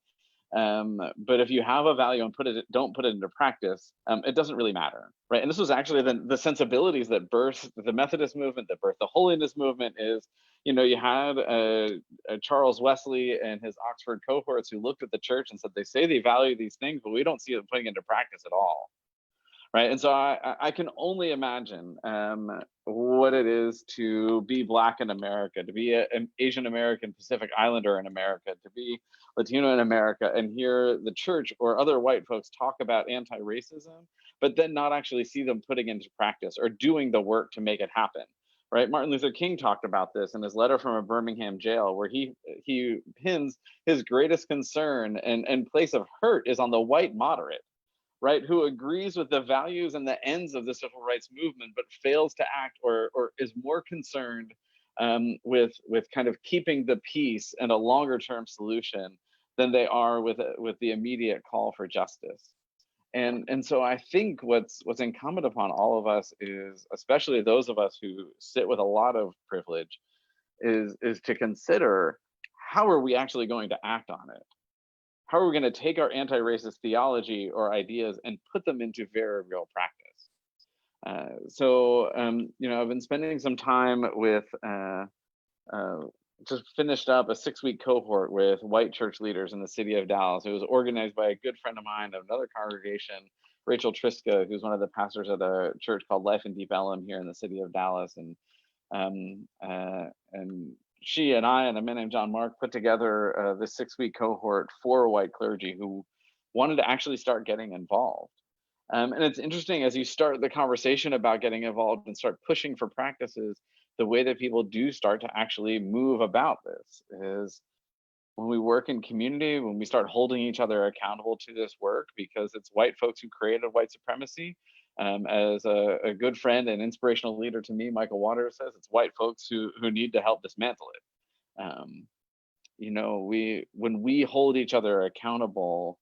But if you have a value and don't put it into practice, it doesn't really matter, right? And this was actually the sensibilities that birthed the Methodist movement, that birthed the holiness movement. Is, you had Charles Wesley and his Oxford cohorts who looked at the church and said, they say they value these things, but we don't see it putting into practice at all. Right. And so I can only imagine what it is to be Black in America, to be an Asian American Pacific Islander in America, to be Latino in America, and hear the church or other white folks talk about anti-racism, but then not actually see them putting into practice or doing the work to make it happen. Right. Martin Luther King talked about this in his letter from a Birmingham jail, where he pins his greatest concern and place of hurt is on the white moderate, right, who agrees with the values and the ends of the civil rights movement, but fails to act or is more concerned with kind of keeping the peace and a longer term solution than they are with the immediate call for justice. And so I think what's incumbent upon all of us is, especially those of us who sit with a lot of privilege, is to consider, how are we actually going to act on it? How are we going to take our anti-racist theology or ideas and put them into very real practice? I've been spending some time with, just finished up a 6-week cohort with white church leaders in the city of Dallas. It was organized by a good friend of mine of another congregation, Rachel Triska, who's one of the pastors of a church called Life in Deep Ellum here in the city of Dallas. And she and I and a man named John Mark put together this 6-week cohort for white clergy who wanted to actually start getting involved. And it's interesting, as you start the conversation about getting involved and start pushing for practices, the way that people do start to actually move about this is when we work in community, when we start holding each other accountable to this work, because it's white folks who created white supremacy. As a good friend and inspirational leader to me, Michael Waters says, it's white folks who need to help dismantle it. You know, when we hold each other accountable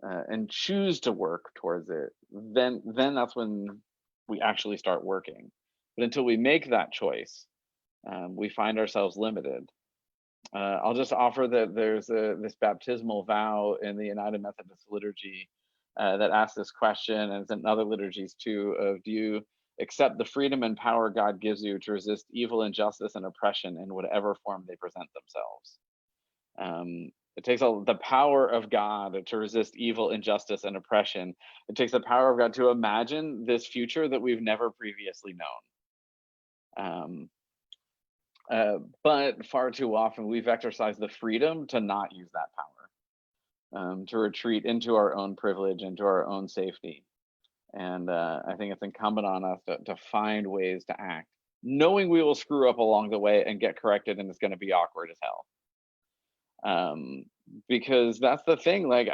and choose to work towards it, then that's when we actually start working. But until we make that choice, we find ourselves limited. I'll just offer that there's this baptismal vow in the United Methodist liturgy that asks this question, and it's in other liturgies too, of do you accept the freedom and power God gives you to resist evil, injustice, and oppression in whatever form they present themselves? It takes the power of God to resist evil, injustice, and oppression. It takes the power of God to imagine this future that we've never previously known. But far too often we've exercised the freedom to not use that power, to retreat into our own privilege, into our own safety. And I think it's incumbent on us to find ways to act, knowing we will screw up along the way and get corrected, and it's going to be awkward as hell. Because that's the thing, like,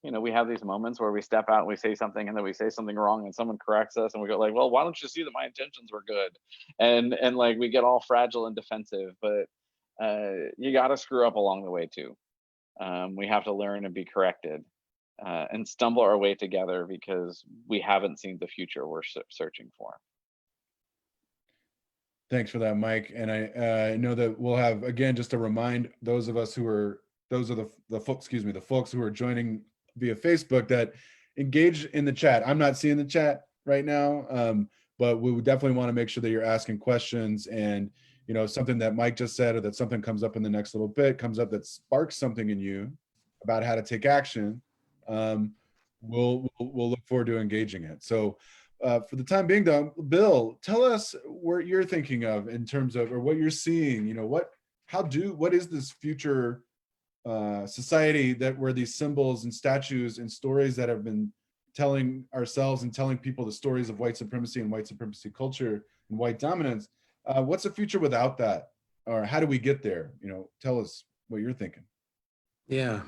you know, we have these moments where we step out and we say something, and then we say something wrong and someone corrects us, and we go like, well, why don't you see that my intentions were good? And like, we get all fragile and defensive. But you got to screw up along the way too. We have to learn and be corrected, and stumble our way together, because we haven't seen the future we're searching for. Thanks for that, Mike. And I know that we'll have, again, just to remind those of us who are, those are the folks who are joining via Facebook, that engage in the chat. I'm not seeing the chat right now, but we would definitely want to make sure that you're asking questions. And, you know, something that Mike just said, or that something comes up in the next little bit, comes up that sparks something in you about how to take action, we'll look forward to engaging it. So for the time being, though, Bill, tell us what you're thinking of in terms of, or what you're seeing. You know, what is this future society that where these symbols and statues and stories that have been telling ourselves and telling people the stories of white supremacy and white supremacy culture and white dominance? What's the future without that, or how do we get there? You know, tell us what you're thinking. Yeah.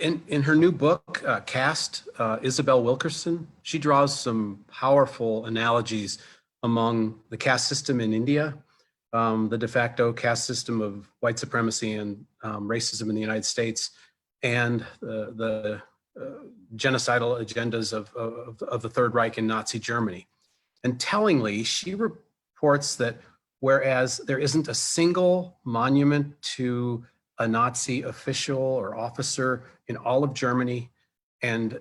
In her new book, Caste, Isabel Wilkerson, she draws some powerful analogies among the caste system in India, the de facto caste system of white supremacy and racism in the United States, and the genocidal agendas of the Third Reich in Nazi Germany. And tellingly, she reports that whereas there isn't a single monument to a Nazi official or officer in all of Germany, and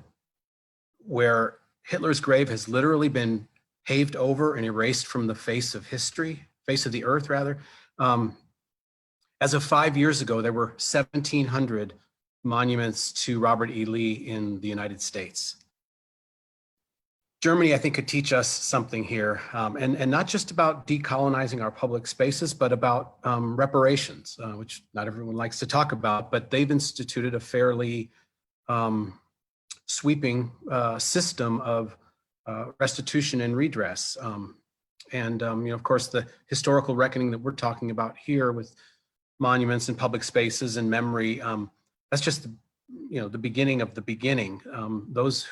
where Hitler's grave has literally been paved over and erased from the face of history, face of the earth rather. As of 5 years ago, there were 1,700 monuments to Robert E. Lee in the United States. Germany, I think, could teach us something here, and not just about decolonizing our public spaces, but about reparations, which not everyone likes to talk about, but they've instituted a fairly sweeping system of restitution and redress. And you know, of course, the historical reckoning that we're talking about here with monuments and public spaces and memory, that's just, you know, the beginning of the beginning. Those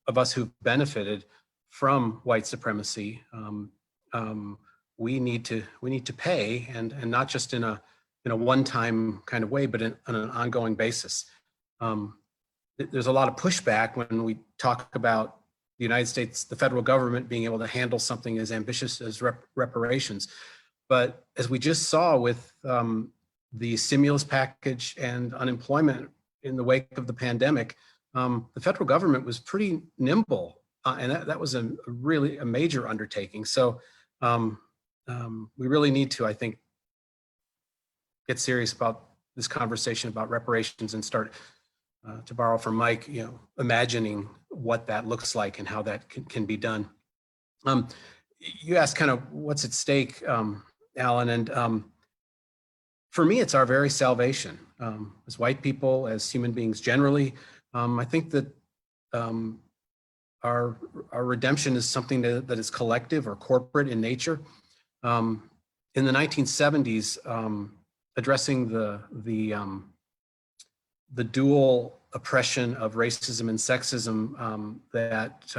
of us who've benefited from white supremacy, we need to pay, and not just in a one-time kind of way, but on an ongoing basis. There's a lot of pushback when we talk about the United States, the federal government being able to handle something as ambitious as reparations. But as we just saw with the stimulus package and unemployment in the wake of the pandemic, the federal government was pretty nimble, and that was a really major undertaking. So we really need to, I think, get serious about this conversation about reparations and start, to borrow from Mike, you know, imagining what that looks like and how that can be done. You asked kind of what's at stake, Alan, and for me, it's our very salvation as white people, as human beings generally. I think that our redemption is something that is collective or corporate in nature. In the 1970s, addressing the the dual oppression of racism and sexism that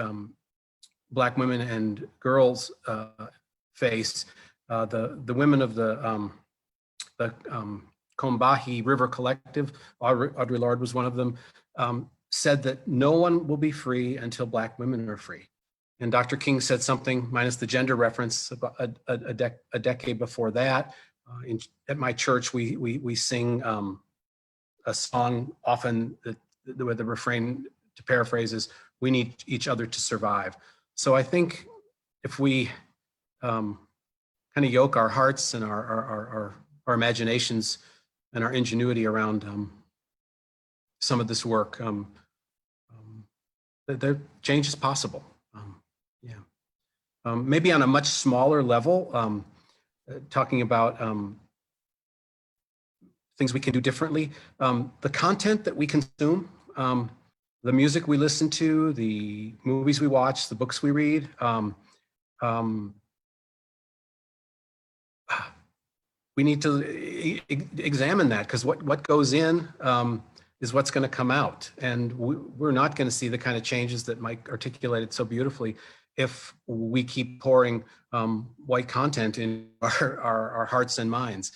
Black women and girls face. The women of the Combahee River Collective, Audre Lorde was one of them, said that no one will be free until Black women are free. And Dr. King said something, minus the gender reference, about a decade before that. At my church, we sing a song often where the refrain, to paraphrase, is, "We need each other to survive." So I think if we kind of yoke our hearts and our imaginations and our ingenuity around some of this work, the change is possible. Maybe on a much smaller level, talking about things we can do differently. The content that we consume, the music we listen to, the movies we watch, the books we read, we need to examine that, because what goes in is what's going to come out. And we're not going to see the kind of changes that Mike articulated so beautifully if we keep pouring white content in our hearts and minds.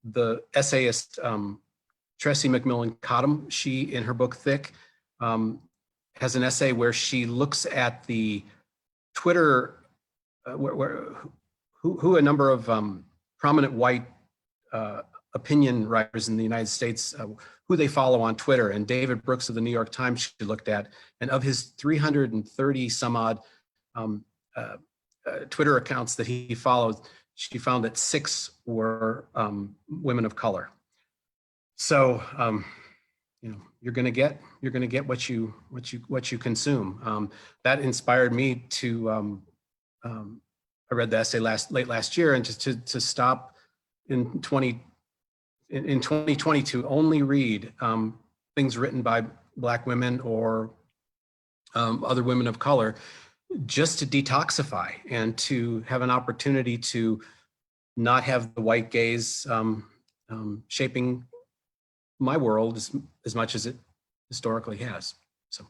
The essayist Tressie McMillan Cottom, she, in her book Thick, has an essay where she looks at the Twitter, who a number of prominent white opinion writers in the United States, who they follow on Twitter. And David Brooks of the New York Times she looked at, and of his 330 some odd Twitter accounts that he followed, she found that 6 were women of color. So you're going to get what you consume. That inspired me to. I read the essay late last year, and to stop in 2020 to only read things written by Black women or other women of color, just to detoxify and to have an opportunity to not have the white gaze shaping my world as much as it historically has. So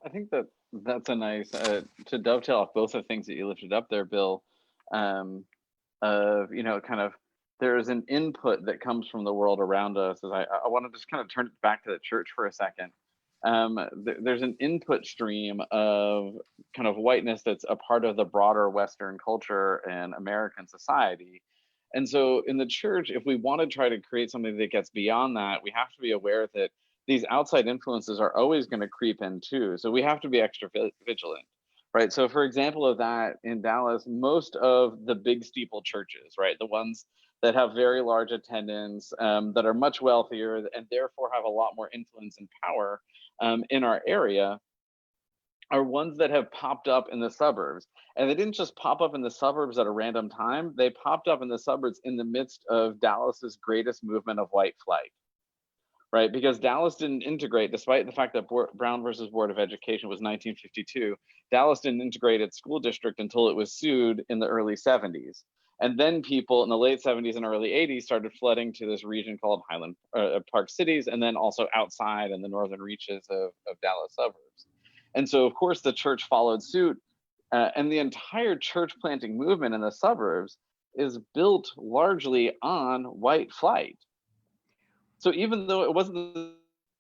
I think that's a nice to dovetail off both the things that you lifted up there, Bill. Of kind of, there's an input that comes from the world around us. As I want to just kind of turn it back to the church for a second. There's an input stream of kind of whiteness that's a part of the broader Western culture and American society. And so in the church, if we want to try to create something that gets beyond that, we have to be aware that these outside influences are always going to creep in too. So we have to be extra vigilant, right? So for example of that, in Dallas, most of the big steeple churches, right, the ones that have very large attendance, that are much wealthier and therefore have a lot more influence and power in our area, are ones that have popped up in the suburbs. And they didn't just pop up in the suburbs at a random time, they popped up in the suburbs in the midst of Dallas's greatest movement of white flight, right? Because Dallas didn't integrate, despite the fact that Brown versus Board of Education was 1952, Dallas didn't integrate its school district until it was sued in the early 70s. And then people in the late 70s and early 80s started flooding to this region called Highland Park Cities, and then also outside in the northern reaches of Dallas suburbs. And so, of course, the church followed suit, and the entire church planting movement in the suburbs is built largely on white flight. So even though it wasn't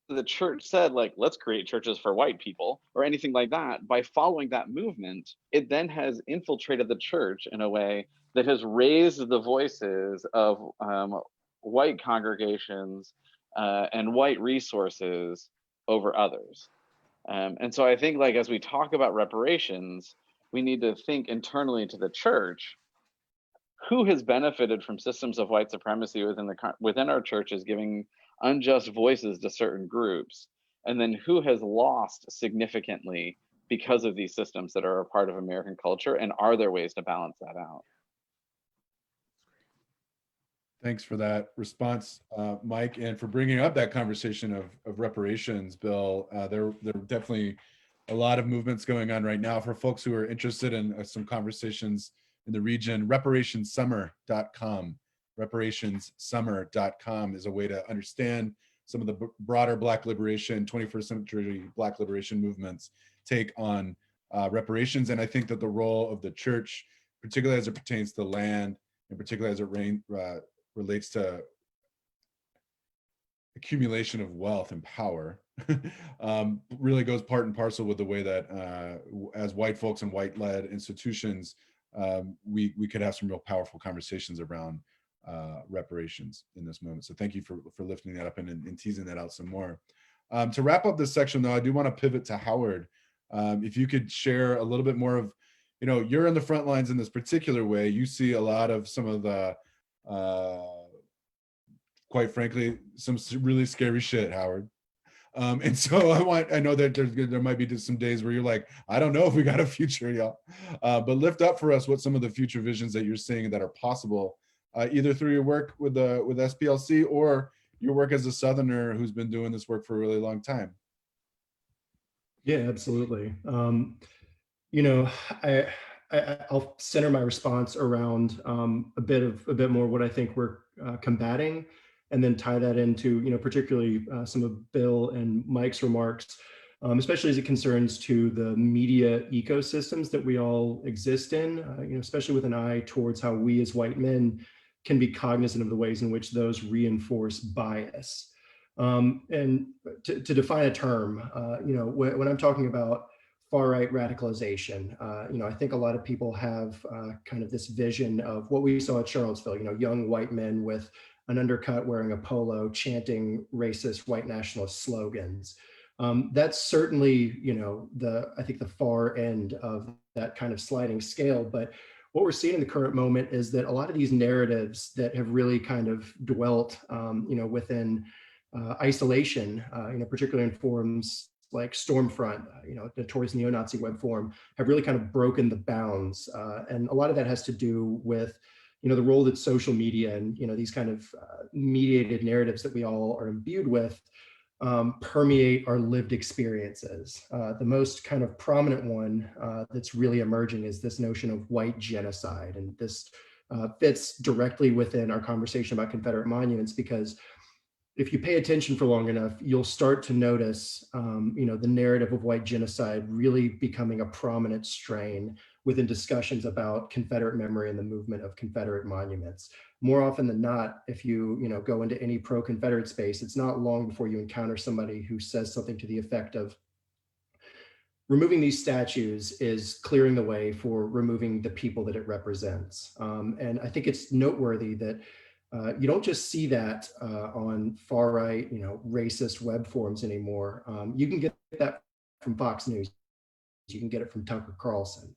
the church said, like, let's create churches for white people or anything like that, by following that movement, it then has infiltrated the church in a way that has raised the voices of white congregations and white resources over others. And so I think, like, as we talk about reparations, we need to think internally to the church, who has benefited from systems of white supremacy within our churches, giving unjust voices to certain groups, and then who has lost significantly because of these systems that are a part of American culture, and are there ways to balance that out? Thanks for that response, Mike, and for bringing up that conversation of reparations, Bill. There are definitely a lot of movements going on right now. For folks who are interested in some conversations in the region, reparationssummer.com reparationssummer.com is a way to understand some of the broader Black liberation, 21st century Black liberation movements take on reparations. And I think that the role of the church, particularly as it pertains to land, and particularly as it relates to accumulation of wealth and power, really goes part and parcel with the way that as white folks and white-led institutions, we could have some real powerful conversations around reparations in this moment. So thank you for lifting that up and teasing that out some more. To wrap up this section though, I do want to pivot to Howard. If you could share a little bit more of, you're in the front lines in this particular way. You see a lot of some of the, quite frankly, some really scary shit, Howard. And so I know that there might be just some days where you're like, I don't know if we got a future, y'all. But lift up for us what some of the future visions that you're seeing that are possible, either through your work with SPLC or your work as a Southerner who's been doing this work for a really long time. Yeah, absolutely. I'll center my response around a bit more what I think we're combating, and then tie that into, particularly some of Bill and Mike's remarks, especially as it concerns to the media ecosystems that we all exist in, especially with an eye towards how we as white men can be cognizant of the ways in which those reinforce bias. And to define a term, when I'm talking about far-right radicalization, I think a lot of people have kind of this vision of what we saw at Charlottesville, young white men with an undercut wearing a polo chanting racist white nationalist slogans. That's certainly, I think the far end of that kind of sliding scale. But what we're seeing in the current moment is that a lot of these narratives that have really kind of dwelt, within isolation, particularly in forums like Stormfront, notorious neo-Nazi web forum, have really kind of broken the bounds. And a lot of that has to do with, the role that social media and, these kind of mediated narratives that we all are imbued with permeate our lived experiences. The most kind of prominent one that's really emerging is this notion of white genocide. And this fits directly within our conversation about Confederate monuments, because if you pay attention for long enough, you'll start to notice, the narrative of white genocide really becoming a prominent strain within discussions about Confederate memory and the movement of Confederate monuments. More often than not, if you, go into any pro-Confederate space, it's not long before you encounter somebody who says something to the effect of, removing these statues is clearing the way for removing the people that it represents. And I think it's noteworthy that you don't just see that on far-right, racist web forums anymore. You can get that from Fox News. You can get it from Tucker Carlson.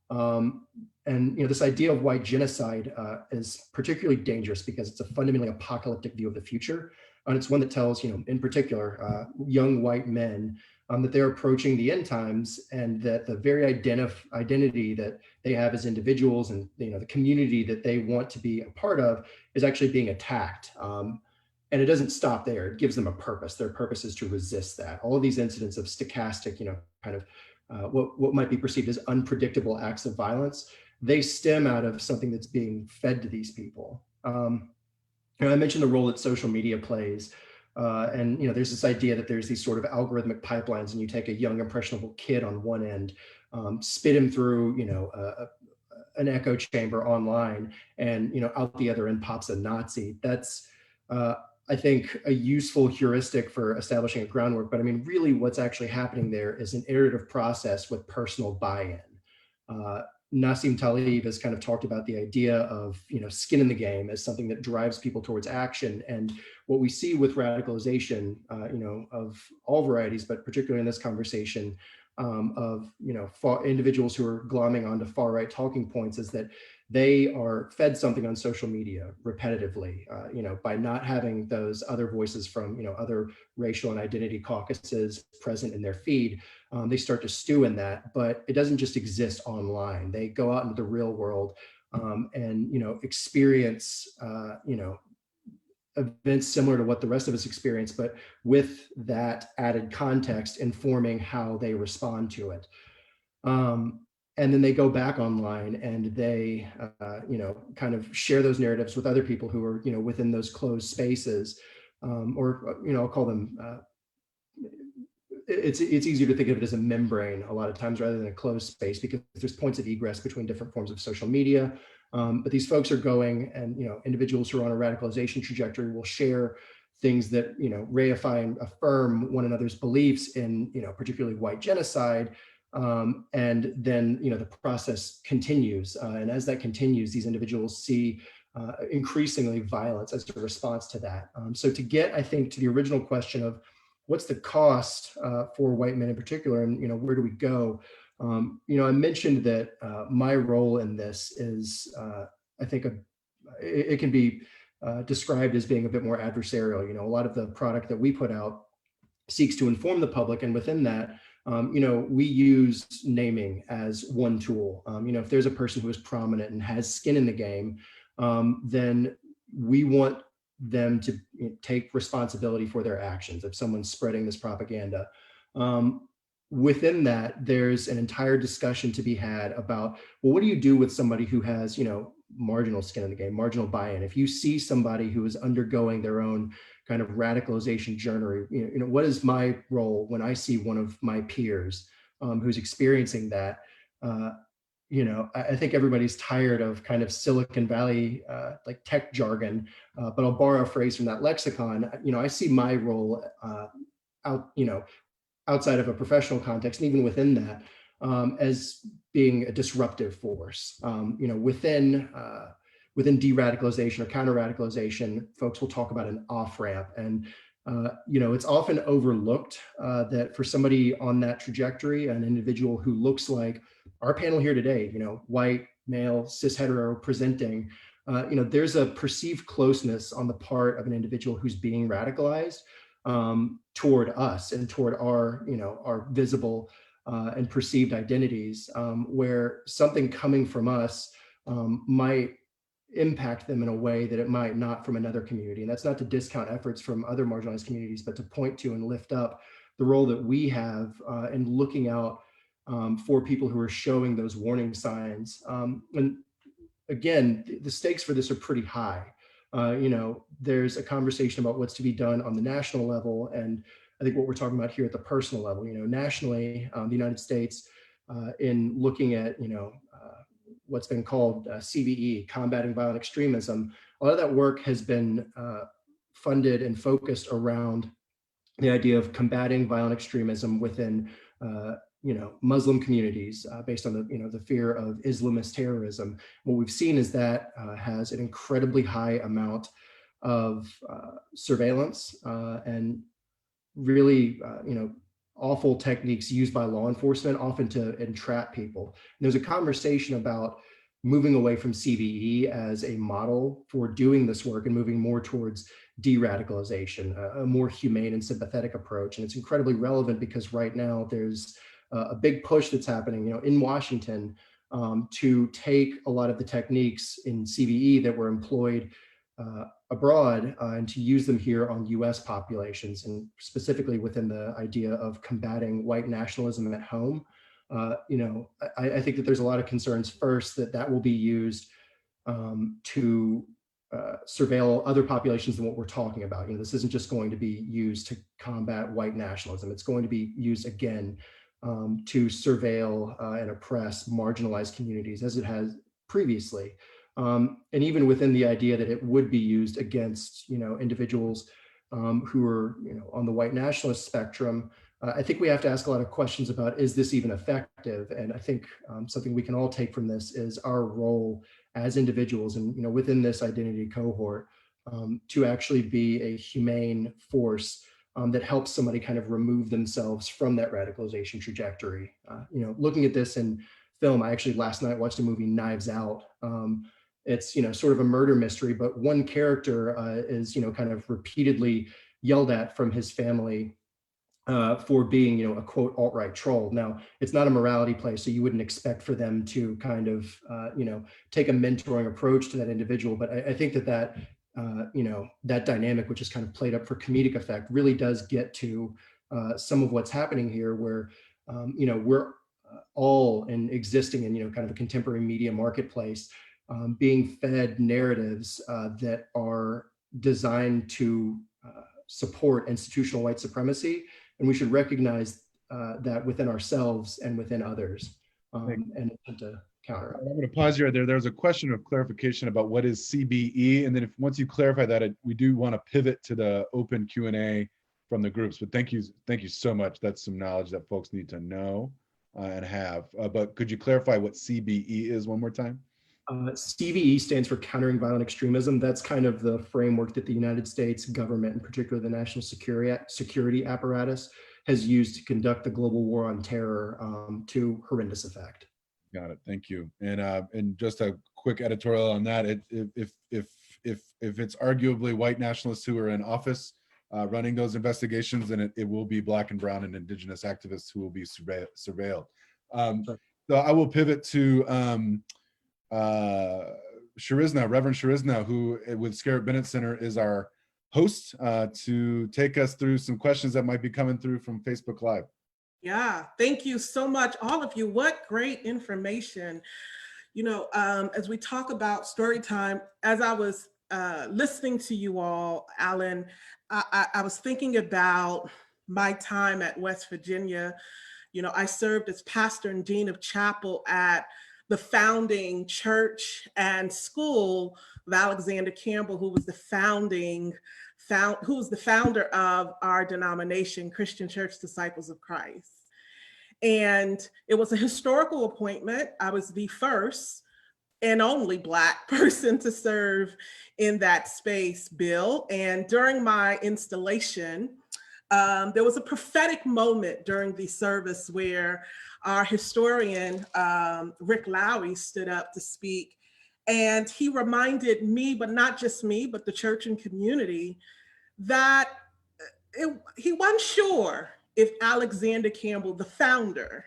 And this idea of white genocide is particularly dangerous because it's a fundamentally apocalyptic view of the future. And it's one that tells, in particular, young white men that they're approaching the end times, and that the very identity that they have as individuals and the community that they want to be a part of is actually being attacked. And it doesn't stop there. It gives them a purpose. Their purpose is to resist that. All of these incidents of stochastic, kind of what might be perceived as unpredictable acts of violence, they stem out of something that's being fed to these people. I mentioned the role that social media plays. And there's this idea that there's these sort of algorithmic pipelines, and you take a young impressionable kid on one end, spit him through an echo chamber online, and out the other end pops a Nazi. That's I think a useful heuristic for establishing a groundwork. But I mean, really what's actually happening there is an iterative process with personal buy-in. Nassim Taleb has kind of talked about the idea of skin in the game as something that drives people towards action. And what we see with radicalization, of all varieties, but particularly in this conversation, of individuals who are glomming onto far right talking points, is that they are fed something on social media repetitively, by not having those other voices from other racial and identity caucuses present in their feed. They start to stew in that, but it doesn't just exist online. They go out into the real world and experience events similar to what the rest of us experience, but with that added context informing how they respond to it. and then they go back online and they, kind of share those narratives with other people who are, within those closed spaces, or, I'll call them, it's easier to think of it as a membrane a lot of times rather than a closed space, because there's points of egress between different forms of social media. But these folks are going, and individuals who are on a radicalization trajectory will share things that reify and affirm one another's beliefs in particularly white genocide. And then the process continues, and as that continues, these individuals see increasingly violence as a response to that. So to get, I think, to the original question of what's the cost for white men in particular, and where do we go? I mentioned that my role in this is, I think, it can be described as being a bit more adversarial. A lot of the product that we put out seeks to inform the public, and within that, we use naming as one tool. If there's a person who is prominent and has skin in the game, then we want them to take responsibility for their actions. If someone's spreading this propaganda, within that, there's an entire discussion to be had about, well, what do you do with somebody who has, marginal skin in the game, marginal buy-in? If you see somebody who is undergoing their own kind of radicalization journey, what is my role when I see one of my peers who's experiencing that? I think everybody's tired of kind of Silicon Valley, like tech jargon, but I'll borrow a phrase from that lexicon. I see my role outside of a professional context, and even within that, as being a disruptive force. Within de-radicalization or counter-radicalization, folks will talk about an off-ramp, and it's often overlooked that for somebody on that trajectory, an individual who looks like our panel here today, white, male, cis hetero presenting, there's a perceived closeness on the part of an individual who's being radicalized toward us and toward our visible and perceived identities, where something coming from us might impact them in a way that it might not from another community. And that's not to discount efforts from other marginalized communities, but to point to and lift up the role that we have in looking out for people who are showing those warning signs. And again, the stakes for this are pretty high. There's a conversation about what's to be done on the national level, and I think what we're talking about here at the personal level. Nationally, the United States, in looking at what's been called CVE, combating violent extremism, a lot of that work has been funded and focused around the idea of combating violent extremism within Muslim communities based on the fear of Islamist terrorism. What we've seen is that has an incredibly high amount of surveillance and really awful techniques used by law enforcement, often to entrap people. And there's a conversation about moving away from CVE as a model for doing this work and moving more towards de-radicalization, a more humane and sympathetic approach. And it's incredibly relevant because right now there's a big push that's happening, in Washington to take a lot of the techniques in CVE that were employed abroad and to use them here on US populations, and specifically within the idea of combating white nationalism at home. I think that there's a lot of concerns first that will be used to surveil other populations than what we're talking about. This isn't just going to be used to combat white nationalism. It's going to be used again to surveil and oppress marginalized communities as it has previously. And even within the idea that it would be used against, individuals who are, on the white nationalist spectrum, I think we have to ask a lot of questions about, is this even effective? And I think something we can all take from this is our role as individuals and, within this identity cohort to actually be a humane force that helps somebody kind of remove themselves from that radicalization trajectory. Looking at this in film, I actually last night watched a movie, Knives Out. It's, sort of a murder mystery, but one character is, kind of repeatedly yelled at from his family for being, a quote, alt-right troll. Now, it's not a morality play, so you wouldn't expect for them to kind of, take a mentoring approach to that individual. But I think that that dynamic, which is kind of played up for comedic effect, really does get to some of what's happening here, where, we're all in existing in, kind of a contemporary media marketplace, being fed narratives that are designed to support institutional white supremacy. And we should recognize that within ourselves and within others, and to counter it. I'm going to pause you right there. There's a question of clarification about what is CBE, and then once you clarify that, we do want to pivot to the open Q&A from the groups. But thank you so much. That's some knowledge that folks need to know and have. But could you clarify what CBE is one more time? CVE stands for countering violent extremism. That's kind of the framework that the United States government, in particular the national security apparatus, has used to conduct the global war on terror to horrendous effect. Got it. Thank you. And just a quick editorial on that. If it's arguably white nationalists who are in office running those investigations, then it will be Black and brown and indigenous activists who will be surveilled. So I will pivot to Sharizna, Reverend Sharizna, who with Scarritt Bennett Center is our host to take us through some questions that might be coming through from Facebook Live. Yeah, thank you so much, all of you. What great information. As we talk about story time, as I was listening to you all, Alan, I was thinking about my time at West Virginia. I served as pastor and dean of chapel at the founding church and school of Alexander Campbell, who was the founder of our denomination, Christian Church Disciples of Christ. And it was a historical appointment. I was the first and only Black person to serve in that space, Bill. And during my installation, there was a prophetic moment during the service where our historian, Rick Lowry, stood up to speak. And he reminded me, but not just me, but the church and community, that he wasn't sure if Alexander Campbell, the founder,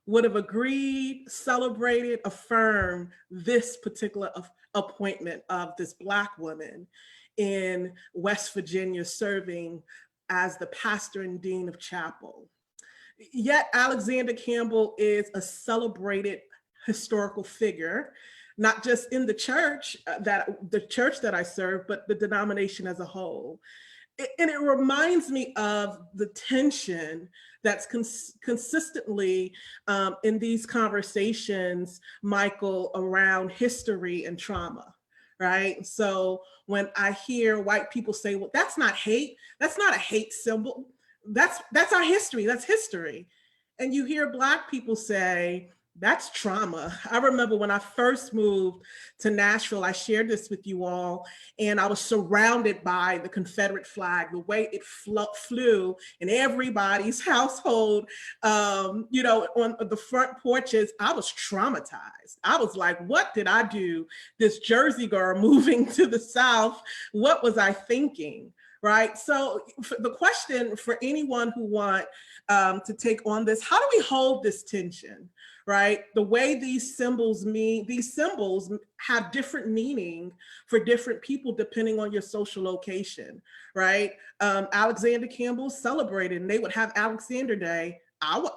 would have agreed, celebrated, affirmed this particular appointment of this Black woman in West Virginia serving as the pastor and dean of chapel. Yet Alexander Campbell is a celebrated historical figure, not just in the church that I serve, but the denomination as a whole. And it reminds me of the tension that's consistently in these conversations, Michael, around history and trauma, right? So when I hear white people say, well, that's not hate, that's not a hate symbol, that's our history, that's history. And you hear Black people say, that's trauma. I remember when I first moved to Nashville, I shared this with you all, and I was surrounded by the Confederate flag, the way it flew in everybody's household, on the front porches. I was traumatized. I was like, what did I do? This Jersey girl moving to the South, what was I thinking? Right. So the question for anyone who want to take on this, how do we hold this tension? Right? The way these symbols have different meaning for different people depending on your social location, right? Alexander Campbell celebrated, and they would have Alexander Day.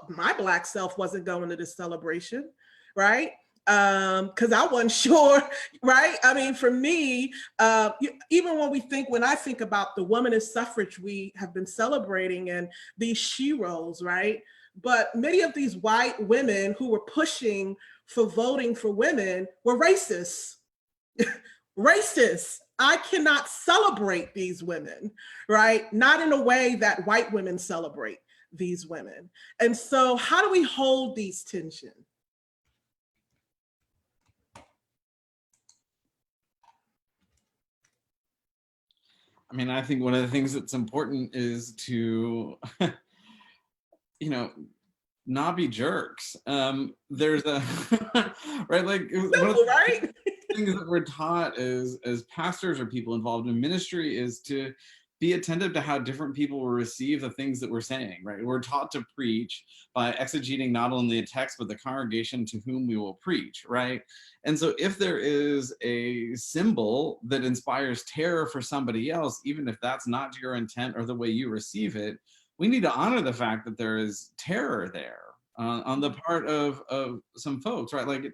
My Black self wasn't going to this celebration, right? Because I wasn't sure, right? I mean, for me, even when I think about the womanist suffrage we have been celebrating and these she-roles, right? But many of these white women who were pushing for voting for women were racist. Racist. I cannot celebrate these women, right? Not in a way that white women celebrate these women. And so how do we hold these tensions? I mean, I think one of the things that's important is to not be jerks. There's a right, like one of the things that we're taught as pastors or people involved in ministry is to be attentive to how different people will receive the things that we're saying, right? We're taught to preach by exegeting not only the text, but the congregation to whom we will preach, right? And so if there is a symbol that inspires terror for somebody else, even if that's not your intent or the way you receive it, we need to honor the fact that there is terror there, on the part of some folks, right? Like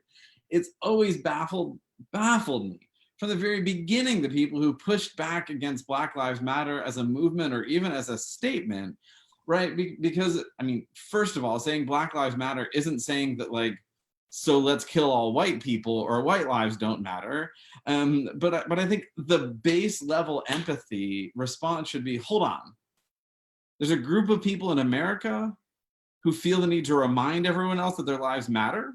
it's always baffled me from the very beginning, the people who pushed back against Black Lives Matter as a movement or even as a statement, right? Because, I mean, first of all, saying Black Lives Matter isn't saying that, like, so let's kill all white people or white lives don't matter. But I think the base level empathy response should be, hold on. There's a group of people in America who feel the need to remind everyone else that their lives matter.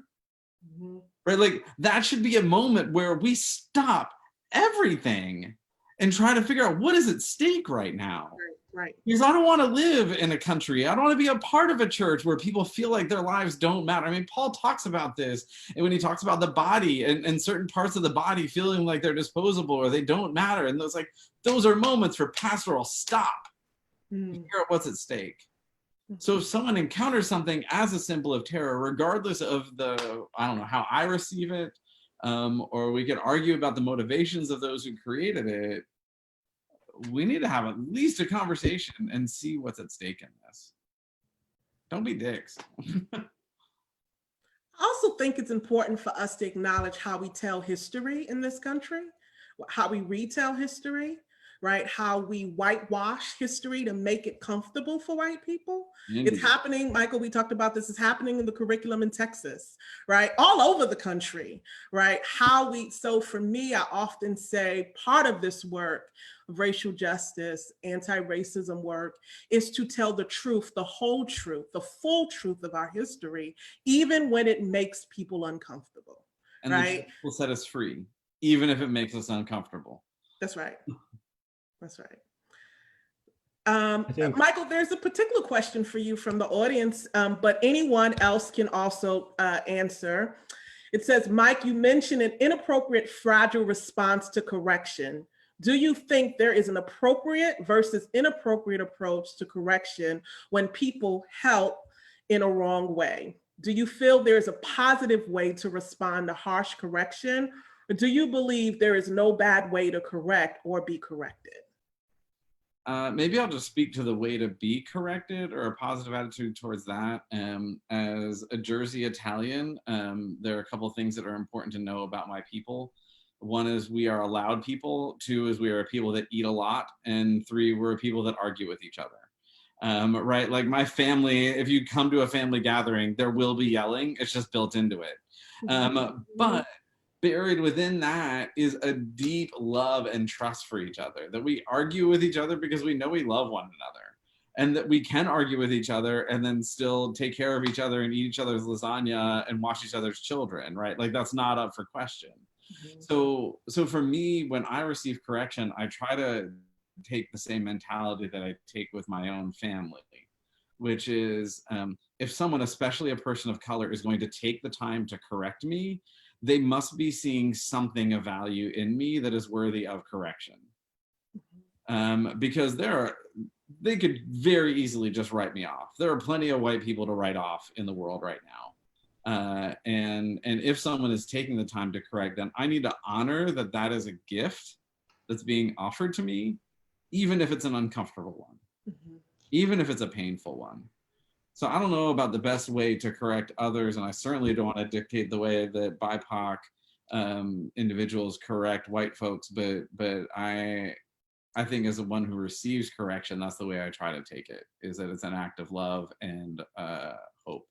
Mm-hmm. Right? Like that should be a moment where we stop everything and try to figure out what is at stake right now. Right. Because I don't want to live in a country, I don't want to be a part of a church where people feel like their lives don't matter. I mean, Paul talks about this, and when he talks about the body and certain parts of the body feeling like they're disposable or they don't matter, and those are moments for pastoral stop. Figure out what's at stake. So if someone encounters something as a symbol of terror, regardless of I don't know how I receive it, or we could argue about the motivations of those who created it, we need to have at least a conversation and see what's at stake in this. Don't be dicks. I also think it's important for us to acknowledge how we tell history in this country, how we retell history, right? How we whitewash history to make it comfortable for white people. Indeed. It's happening, Michael, we talked about this, it's happening in the curriculum in Texas, right? All over the country, right? So for me, I often say part of this work of racial justice, anti-racism work is to tell the truth, the whole truth, the full truth of our history, even when it makes people uncomfortable, and right? The truth will set us free, even if it makes us uncomfortable. That's right. That's right. Michael, there's a particular question for you from the audience, but anyone else can also answer. It says, Mike, you mentioned an inappropriate, fragile response to correction. Do you think there is an appropriate versus inappropriate approach to correction when people help in a wrong way? Do you feel there is a positive way to respond to harsh correction? Or do you believe there is no bad way to correct or be corrected? Maybe I'll just speak to the way to be corrected or a positive attitude towards that. As a Jersey Italian, there are a couple of things that are important to know about my people. One is we are a loud people. Two is we are a people that eat a lot. And three, we're a people that argue with each other. Right? Like my family, if you come to a family gathering, there will be yelling. It's just built into it. But buried within that is a deep love and trust for each other, that we argue with each other because we know we love one another, and that we can argue with each other and then still take care of each other and eat each other's lasagna and watch each other's children, right? Like that's not up for question. So for me, when I receive correction, I try to take the same mentality that I take with my own family, which is if someone, especially a person of color, is going to take the time to correct me, they must be seeing something of value in me that is worthy of correction. Because they could very easily just write me off. There are plenty of white people to write off in the world right now. And if someone is taking the time to correct them, I need to honor that that is a gift that's being offered to me, even if it's an uncomfortable one, even if it's a painful one. So I don't know about the best way to correct others, and I certainly don't want to dictate the way that BIPOC individuals correct white folks, but I think as one who receives correction, that's the way I try to take it, is that it's an act of love and hope.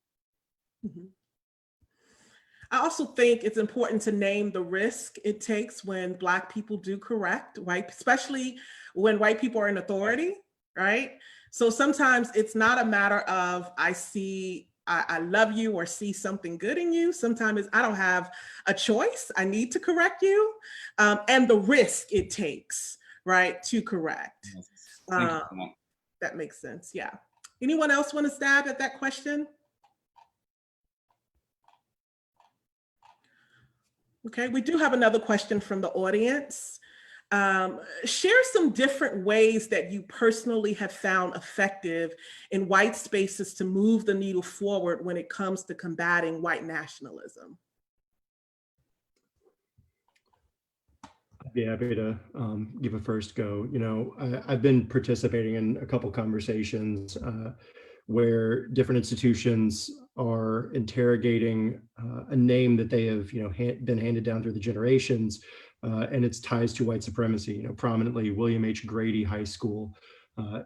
I also think it's important to name the risk it takes when Black people do correct, especially when white people are in authority, right? So sometimes it's not a matter of I love you or see something good in you. Sometimes I don't have a choice. I need to correct you, and the risk it takes, right, to correct. That makes sense. Yeah. Anyone else want to stab at that question? Okay, we do have another question from the audience. Share some different ways that you personally have found effective in white spaces to move the needle forward when it comes to combating white nationalism. I'd be happy to give a first go. You know, I've been participating in a couple conversations where different institutions are interrogating a name that they have, been handed down through the generations, and its ties to white supremacy. Prominently, William H. Grady High School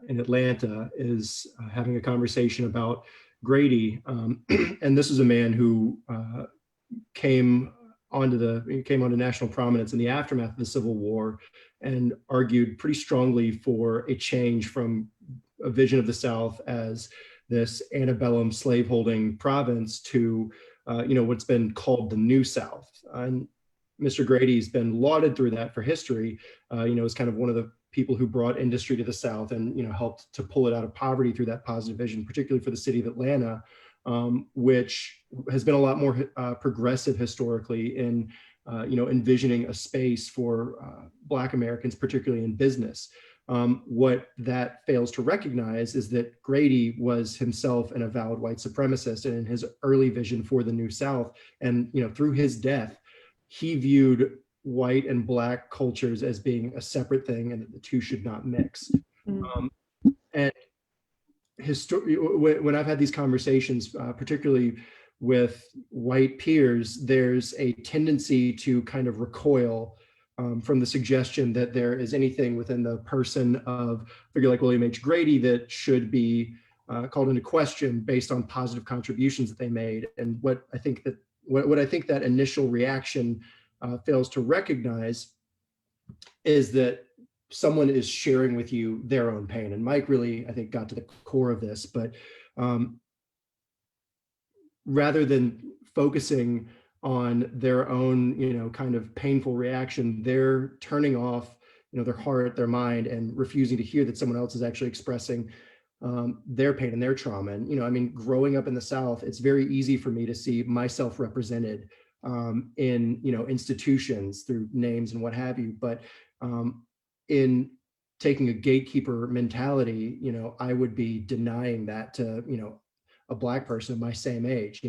in Atlanta is having a conversation about Grady, and this is a man who came onto national prominence in the aftermath of the Civil War and argued pretty strongly for a change from a vision of the South as this antebellum slaveholding province to, what's been called the New South. And Mr. Grady's been lauded through that for history, as kind of one of the people who brought industry to the South and, helped to pull it out of poverty through that positive vision, particularly for the city of Atlanta, which has been a lot more progressive historically in, envisioning a space for Black Americans, particularly in business. What that fails to recognize is that Grady was himself an avowed white supremacist, and in his early vision for the New South, and through his death, he viewed white and Black cultures as being a separate thing, and that the two should not mix. And when I've had these conversations, particularly with white peers, there's a tendency to kind of recoil from the suggestion that there is anything within the person of a figure like William H. Grady that should be called into question based on positive contributions that they made. And what I think that initial reaction fails to recognize is that someone is sharing with you their own pain. And Mike really, I think, got to the core of this, but rather than focusing on their own, kind of painful reaction, they're turning off, their heart, their mind, and refusing to hear that someone else is actually expressing their pain and their trauma. And, growing up in the South, it's very easy for me to see myself represented in, institutions through names and what have you. But in taking a gatekeeper mentality, I would be denying that to, a Black person of my same age,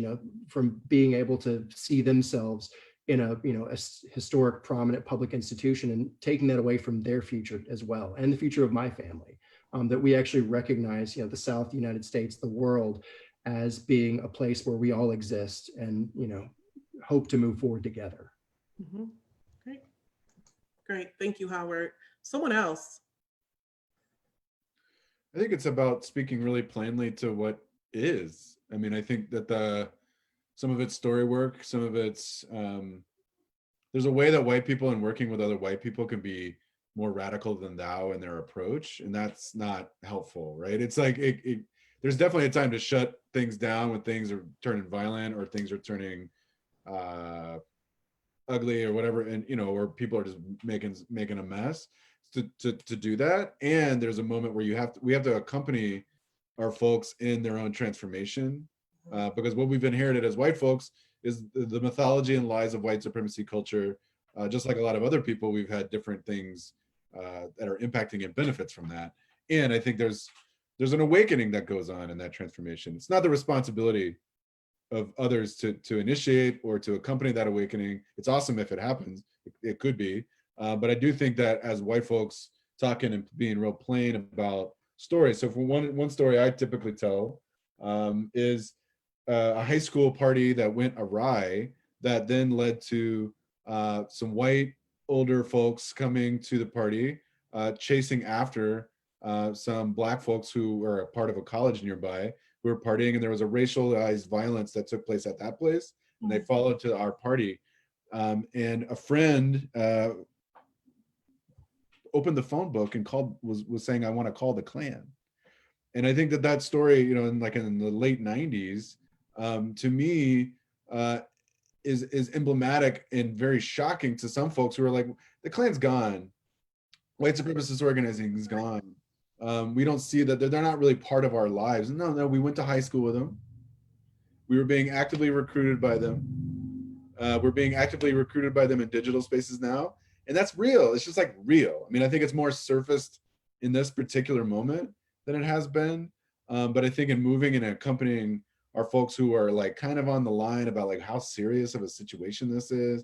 from being able to see themselves in a historic, prominent public institution, and taking that away from their future as well, and the future of my family, that we actually recognize, the South, the United States, the world, as being a place where we all exist and, hope to move forward together. Great. Thank you, Howard. Someone else. I think it's about speaking really plainly to what is. I mean, I think that some of it's story work, some of it's there's a way that white people and working with other white people can be more radical than thou in their approach, and that's not helpful, right? It's like there's definitely a time to shut things down when things are turning violent or things are turning ugly or whatever, and or people are just making a mess to do that. And there's a moment where we have to accompany our folks in their own transformation, because what we've inherited as white folks is the mythology and lies of white supremacy culture. Just like a lot of other people, we've had different things that are impacting and benefits from that. And I think there's an awakening that goes on in that transformation. It's not the responsibility of others to initiate or to accompany that awakening. It's awesome if it happens. It could be. But I do think that as white folks talking and being real plain about stories. So for one story I typically tell is a high school party that went awry that then led to some white older folks coming to the party, chasing after some Black folks who were a part of a college nearby who were partying, and there was a racialized violence that took place at that place, and they followed to our party. And a friend opened the phone book and was saying, "I want to call the Klan." And I think that story, in the late 90s, to me, is emblematic and very shocking to some folks who are like, the Klan's gone, white supremacist organizing is gone. We don't see that, they're not really part of our lives. No, we went to high school with them. We were being actively recruited by them. We're being actively recruited by them in digital spaces now. And that's real. It's just real. I mean, I think it's more surfaced in this particular moment than it has been. But I think in moving and accompanying our folks who are kind of on the line about how serious of a situation this is,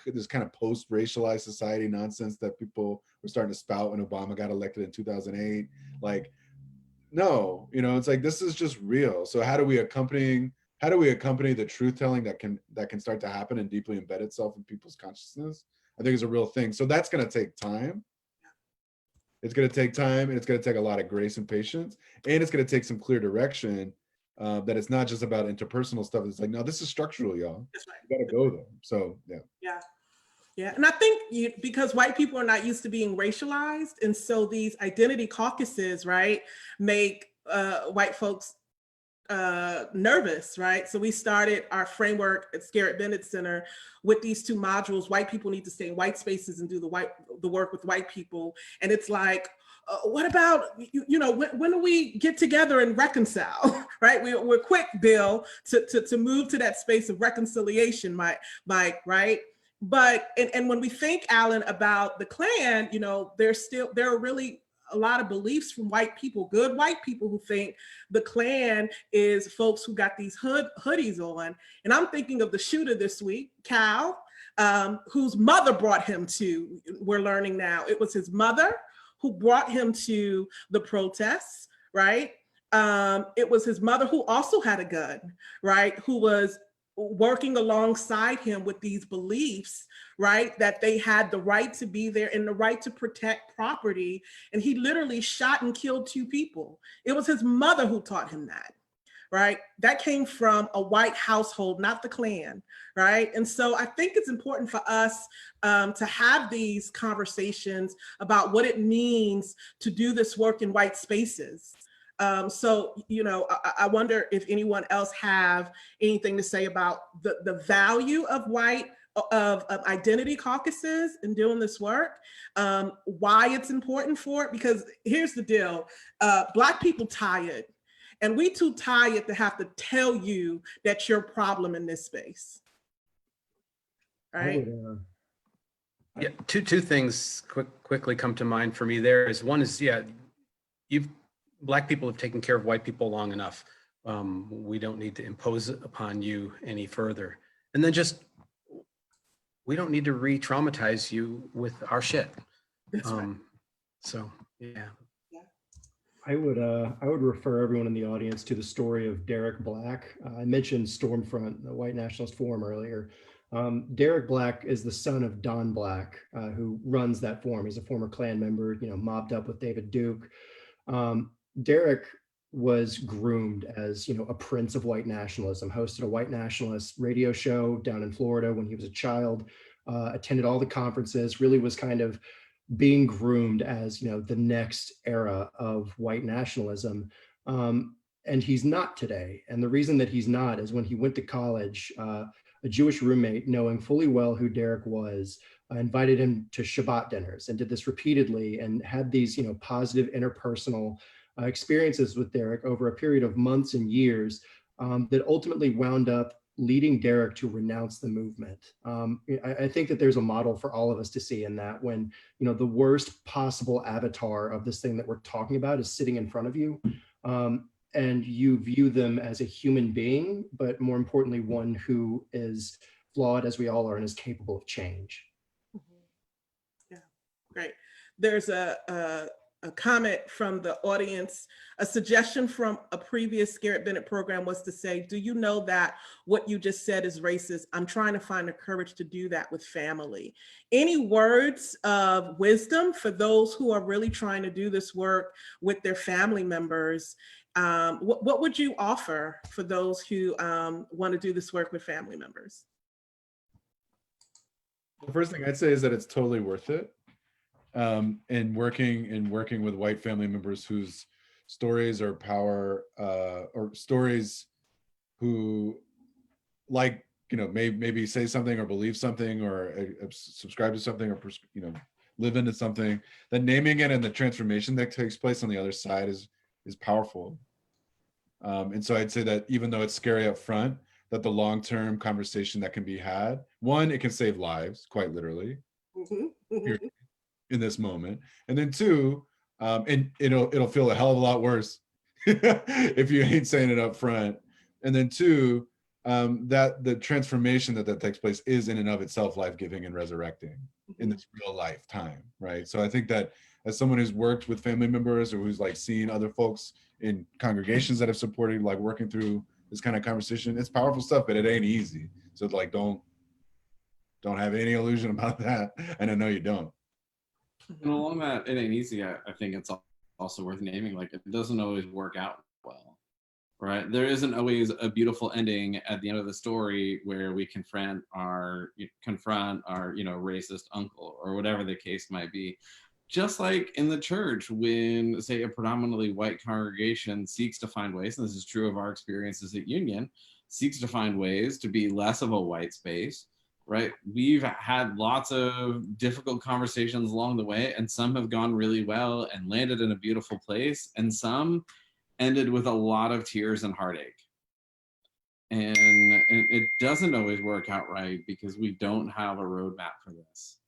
this kind of post-racialized society nonsense that people were starting to spout when Obama got elected in 2008. No, it's this is just real. So how do we accompany how do we accompany the truth telling that can start to happen and deeply embed itself in people's consciousness, I think is a real thing. So that's going to take time. It's going to take time, and it's going to take a lot of grace and patience, and it's going to take some clear direction, that it's not just about interpersonal stuff. It's like, no, this is structural, y'all. That's right. You got to go there. So yeah. Yeah. Yeah. And I think because white people are not used to being racialized, and so these identity caucuses, right, make white folks nervous, right? So we started our framework at Scarritt Bennett Center with these two modules. White people need to stay in white spaces and do the work with white people. And it's like, what about, when do we get together and reconcile, right? We're quick, Bill, to move to that space of reconciliation, Mike, right? But, and when we think, Alan, about the Klan, there are really a lot of beliefs from white people, good white people, who think the Klan is folks who got these hoodies on. And I'm thinking of the shooter this week, Cal, whose mother brought him to, we're learning now, it was his mother who brought him to the protests, right? It was his mother who also had a gun, right? Who was working alongside him with these beliefs, right? That they had the right to be there and the right to protect property. And he literally shot and killed 2 people. It was his mother who taught him that, right? That came from a white household, not the Klan, right? And so I think it's important for us to have these conversations about what it means to do this work in white spaces. So, I wonder if anyone else have anything to say about the value of of identity caucuses in doing this work, why it's important for it, because here's the deal, Black people tired, and we too tired to have to tell you that you're a problem in this space, right? Yeah, two things quickly come to mind for me. There is one is, Black people have taken care of white people long enough. We don't need to impose it upon you any further. And then we don't need to re-traumatize you with our shit. That's right. So yeah. I would refer everyone in the audience to the story of Derek Black. I mentioned Stormfront, the White Nationalist Forum, earlier. Derek Black is the son of Don Black, who runs that forum. He's a former Klan member, mobbed up with David Duke. Derek was groomed as, a prince of white nationalism, hosted a white nationalist radio show down in Florida when he was a child, attended all the conferences, really was kind of being groomed as, the next era of white nationalism. And he's not today. And the reason that he's not is when he went to college, a Jewish roommate, knowing fully well who Derek was, invited him to Shabbat dinners and did this repeatedly and had these, positive interpersonal experiences with Derek over a period of months and years that ultimately wound up leading Derek to renounce the movement. I think that there's a model for all of us to see in that when, the worst possible avatar of this thing that we're talking about is sitting in front of you, and you view them as a human being, but more importantly, one who is flawed as we all are and is capable of change. Yeah, great. There's a comment from the audience. A suggestion from a previous Scarritt Bennett program was to say, do you know that what you just said is racist? I'm trying to find the courage to do that with family. Any words of wisdom for those who are really trying to do this work with their family members? What would you offer for those who want to do this work with family members? The first thing I'd say is that it's totally worth it. And working with white family members whose stories or power or stories who maybe say something or believe something or subscribe to something or live into something, then naming it and the transformation that takes place on the other side is powerful. And so I'd say that even though it's scary up front, that the long-term conversation that can be had, one, it can save lives, quite literally. In this moment, and then two, and it'll feel a hell of a lot worse if you ain't saying it up front, and then two, that the transformation that takes place is in and of itself life-giving and resurrecting in this real life time, right? So I think that as someone who's worked with family members or who's seen other folks in congregations that have supported working through this kind of conversation. It's powerful stuff, but it ain't easy. So like, don't have any illusion about that. And I know you don't. And along that, it ain't easy. I think it's also worth naming, like, it doesn't always work out well, right? There isn't always a beautiful ending at the end of the story where we confront our racist uncle or whatever the case might be. Just like in the church, when, say, a predominantly white congregation seeks to find ways, and this is true of our experiences at Union, seeks to find ways to be less of a white space, right? We've had lots of difficult conversations along the way, and some have gone really well and landed in a beautiful place, and some ended with a lot of tears and heartache. And it doesn't always work out right because we don't have a roadmap for this.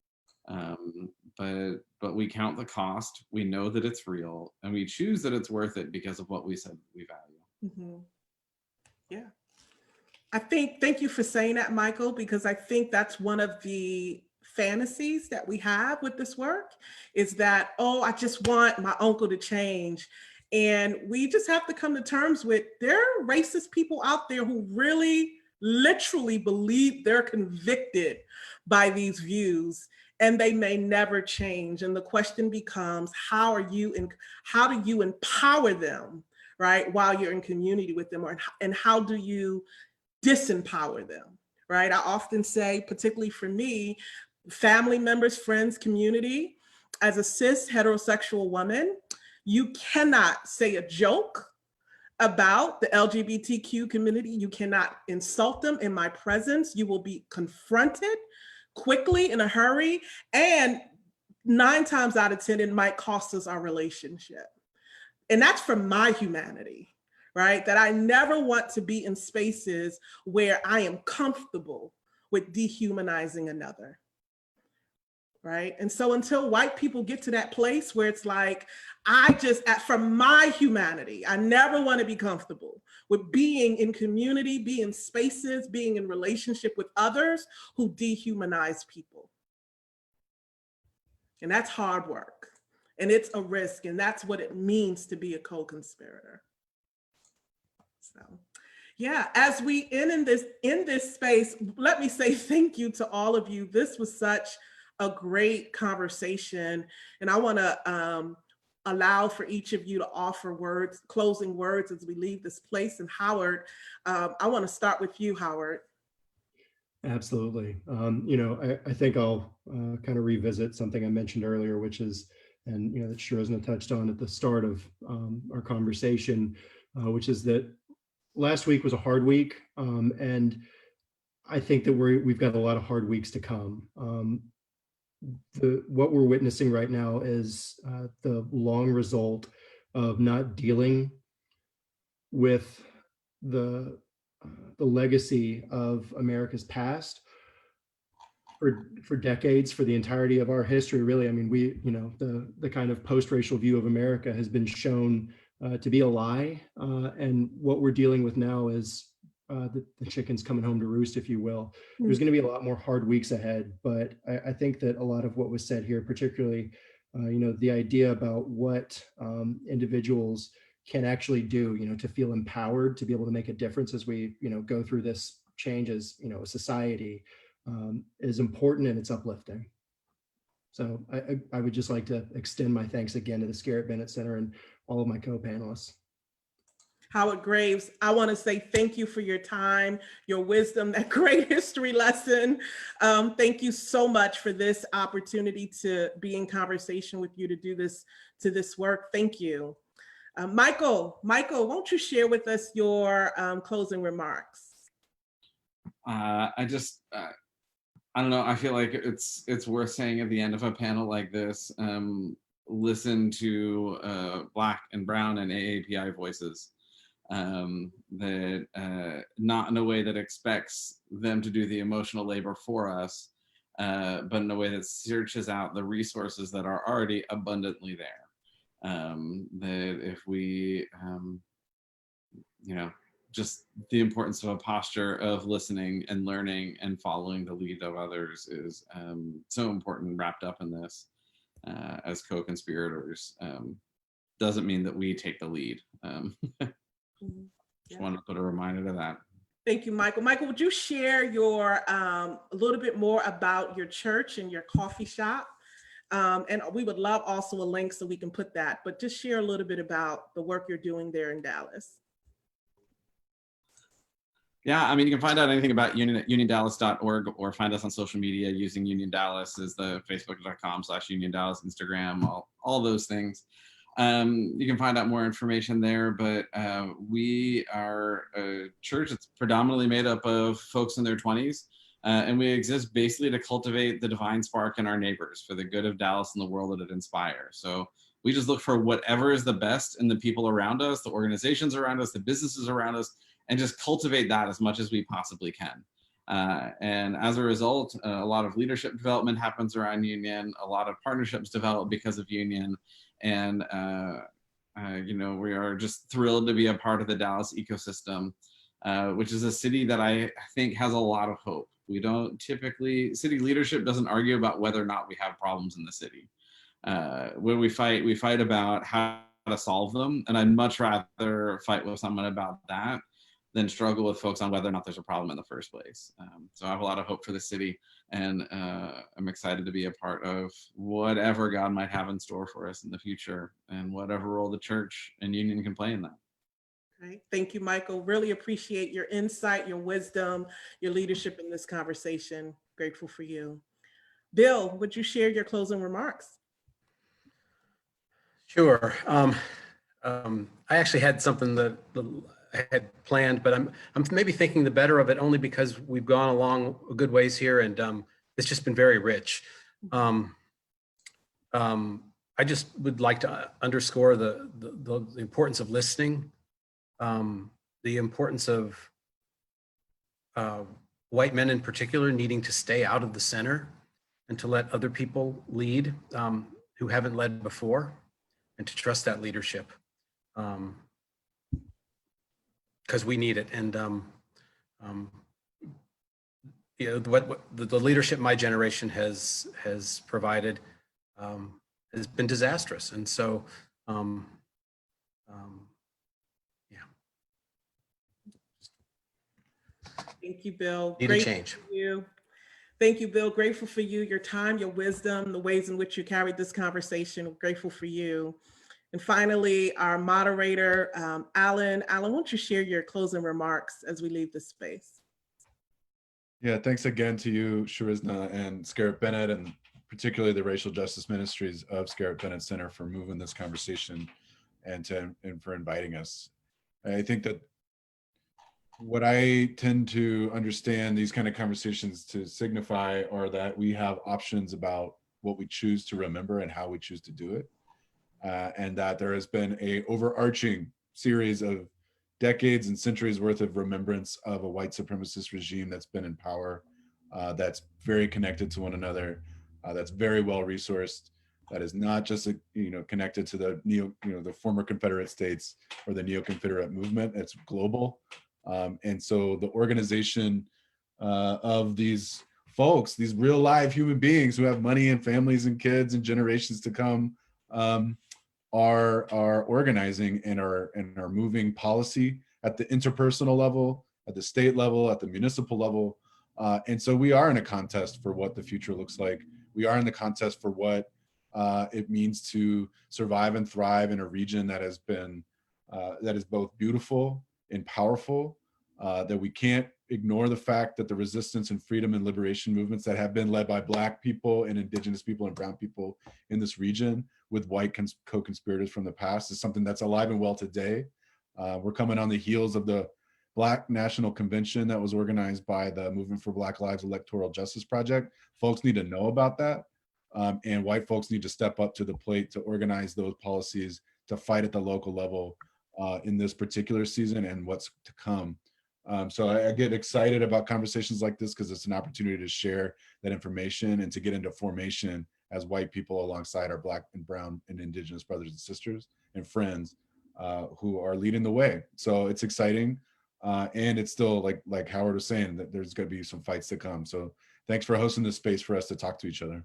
But we count the cost, we know that it's real, and we choose that it's worth it because of what we said we value. Yeah. Thank you for saying that, Michael, because I think that's one of the fantasies that we have with this work is that, oh, I just want my uncle to change. And we just have to come to terms with there are racist people out there who really literally believe they're convicted by these views and they may never change. And the question becomes, how do you empower them, right, while you're in community with them, and how do you disempower them, right? I often say, particularly for me, family members, friends, community, as a cis heterosexual woman, you cannot say a joke about the LGBTQ community. You cannot insult them in my presence. You will be confronted quickly in a hurry. And 9 times out of 10, it might cost us our relationship. And that's from my humanity, right? That I never want to be in spaces where I am comfortable with dehumanizing another, right? And so until white people get to that place where it's like, from my humanity, I never want to be comfortable with being in community, being in spaces, being in relationship with others who dehumanize people. And that's hard work. And it's a risk. And that's what it means to be a co-conspirator. So, yeah, as we end in this space, let me say thank you to all of you. This was such a great conversation. And I want to allow for each of you to offer closing words as we leave this place. And Howard, I want to start with you, Howard. Absolutely. I think I'll kind of revisit something I mentioned earlier, which is, and that Shrozna touched on at the start of our conversation, which is that last week was a hard week, and I think that we've got a lot of hard weeks to come. What we're witnessing right now is the long result of not dealing with the legacy of America's past for decades, for the entirety of our history. Really, I mean, the kind of post-racial view of America has been shown to be a lie, and what we're dealing with now is the chicken's coming home to roost, if you will. There's going to be a lot more hard weeks ahead, but I think that a lot of what was said here, particularly, the idea about what individuals can actually do, to feel empowered, to be able to make a difference as we, go through this change as, a society, is important, and it's uplifting. So I would just like to extend my thanks again to the Scarritt Bennett Center and all of my co-panelists. Howard Graves, I want to say thank you for your time, your wisdom, that great history lesson. Thank you so much for this opportunity to be in conversation with you, to do this work. Thank you. Michael, won't you share with us your closing remarks? I don't know. I feel like it's worth saying at the end of a panel like this, listen to Black and Brown and AAPI voices, that not in a way that expects them to do the emotional labor for us, but in a way that searches out the resources that are already abundantly there. That if we, just the importance of a posture of listening and learning and following the lead of others is so important, wrapped up in this as co-conspirators. Doesn't mean that we take the lead. Just want to put a reminder to that. Thank you, Michael. Michael, would you share your a little bit more about your church and your coffee shop? And we would love also a link so we can put that, but just share a little bit about the work you're doing there in Dallas. Yeah, I mean, you can find out anything about Union at uniondallas.org or find us on social media using Union Dallas as the facebook.com/Union Dallas, Instagram, all those things. You can find out more information there, but we are a church that's predominantly made up of folks in their 20s, and we exist basically to cultivate the divine spark in our neighbors for the good of Dallas and the world that it inspires. So we just look for whatever is the best in the people around us, the organizations around us, the businesses around us, and just cultivate that as much as we possibly can. And as a result, a lot of leadership development happens around Union, a lot of partnerships develop because of Union. And, we are just thrilled to be a part of the Dallas ecosystem, which is a city that I think has a lot of hope. We don't typically, city leadership doesn't argue about whether or not we have problems in the city. When we fight about how to solve them. And I'd much rather fight with someone about that than struggle with folks on whether or not there's a problem in the first place. So I have a lot of hope for the city, and I'm excited to be a part of whatever God might have in store for us in the future and whatever role the church and Union can play in that. Right. Thank you, Michael. Really appreciate your insight, your wisdom, your leadership in this conversation. Grateful for you. Bill, would you share your closing remarks? Sure. I actually had something that I had planned, but I'm maybe thinking the better of it only because we've gone along a good ways here, and it's just been very rich. I just would like to underscore the importance of listening, the importance of white men in particular needing to stay out of the center and to let other people lead who haven't led before, and to trust that leadership. Because we need it, and what the leadership my generation has provided has been disastrous, and so yeah. Thank you, Bill. Need a change. Thank you, Bill. Grateful for you, your time, your wisdom, the ways in which you carried this conversation. Grateful for you. And finally, our moderator, Alan. Alan, won't you share your closing remarks as we leave this space? Yeah, thanks again to you, Sharizna, and Scarritt Bennett, and particularly the Racial Justice Ministries of Scarritt Bennett Center for moving this conversation and for inviting us. I think that what I tend to understand these kind of conversations to signify are that we have options about what we choose to remember and how we choose to do it. And that there has been a overarching series of decades and centuries worth of remembrance of a white supremacist regime that's been in power, that's very connected to one another, that's very well resourced, that is not just connected to the the former Confederate States or the neo-Confederate movement. It's global, and so the organization of these folks, these real live human beings who have money and families and kids and generations to come, are organizing and are moving policy at the interpersonal level, at the state level, at the municipal level. And so we are in a contest for what the future looks like. We are in the contest for what it means to survive and thrive in a region that has been, that is both beautiful and powerful, that we can't ignore the fact that the resistance and freedom and liberation movements that have been led by Black people and Indigenous people and brown people in this region with white co-conspirators from the past is something that's alive and well today. We're coming on the heels of the Black National Convention that was organized by the Movement for Black Lives Electoral Justice Project. Folks need to know about that. And white folks need to step up to the plate to organize those policies, to fight at the local level in this particular season and what's to come. So I get excited about conversations like this because it's an opportunity to share that information and to get into formation as white people alongside our Black and brown and Indigenous brothers and sisters and friends who are leading the way. So it's exciting. And it's still like Howard was saying, that there's going to be some fights to come. So thanks for hosting this space for us to talk to each other.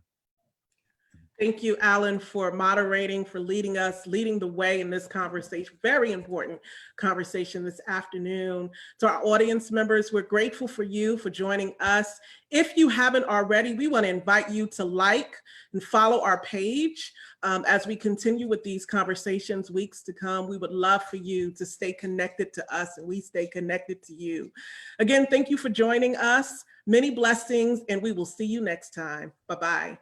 Thank you, Alan, for moderating, for leading the way in this conversation, very important conversation this afternoon. To our audience members, we're grateful for you for joining us. If you haven't already, we want to invite you to like and follow our page as we continue with these conversations weeks to come. We would love for you to stay connected to us and we stay connected to you. Again, thank you for joining us. Many blessings, and we will see you next time. Bye-bye.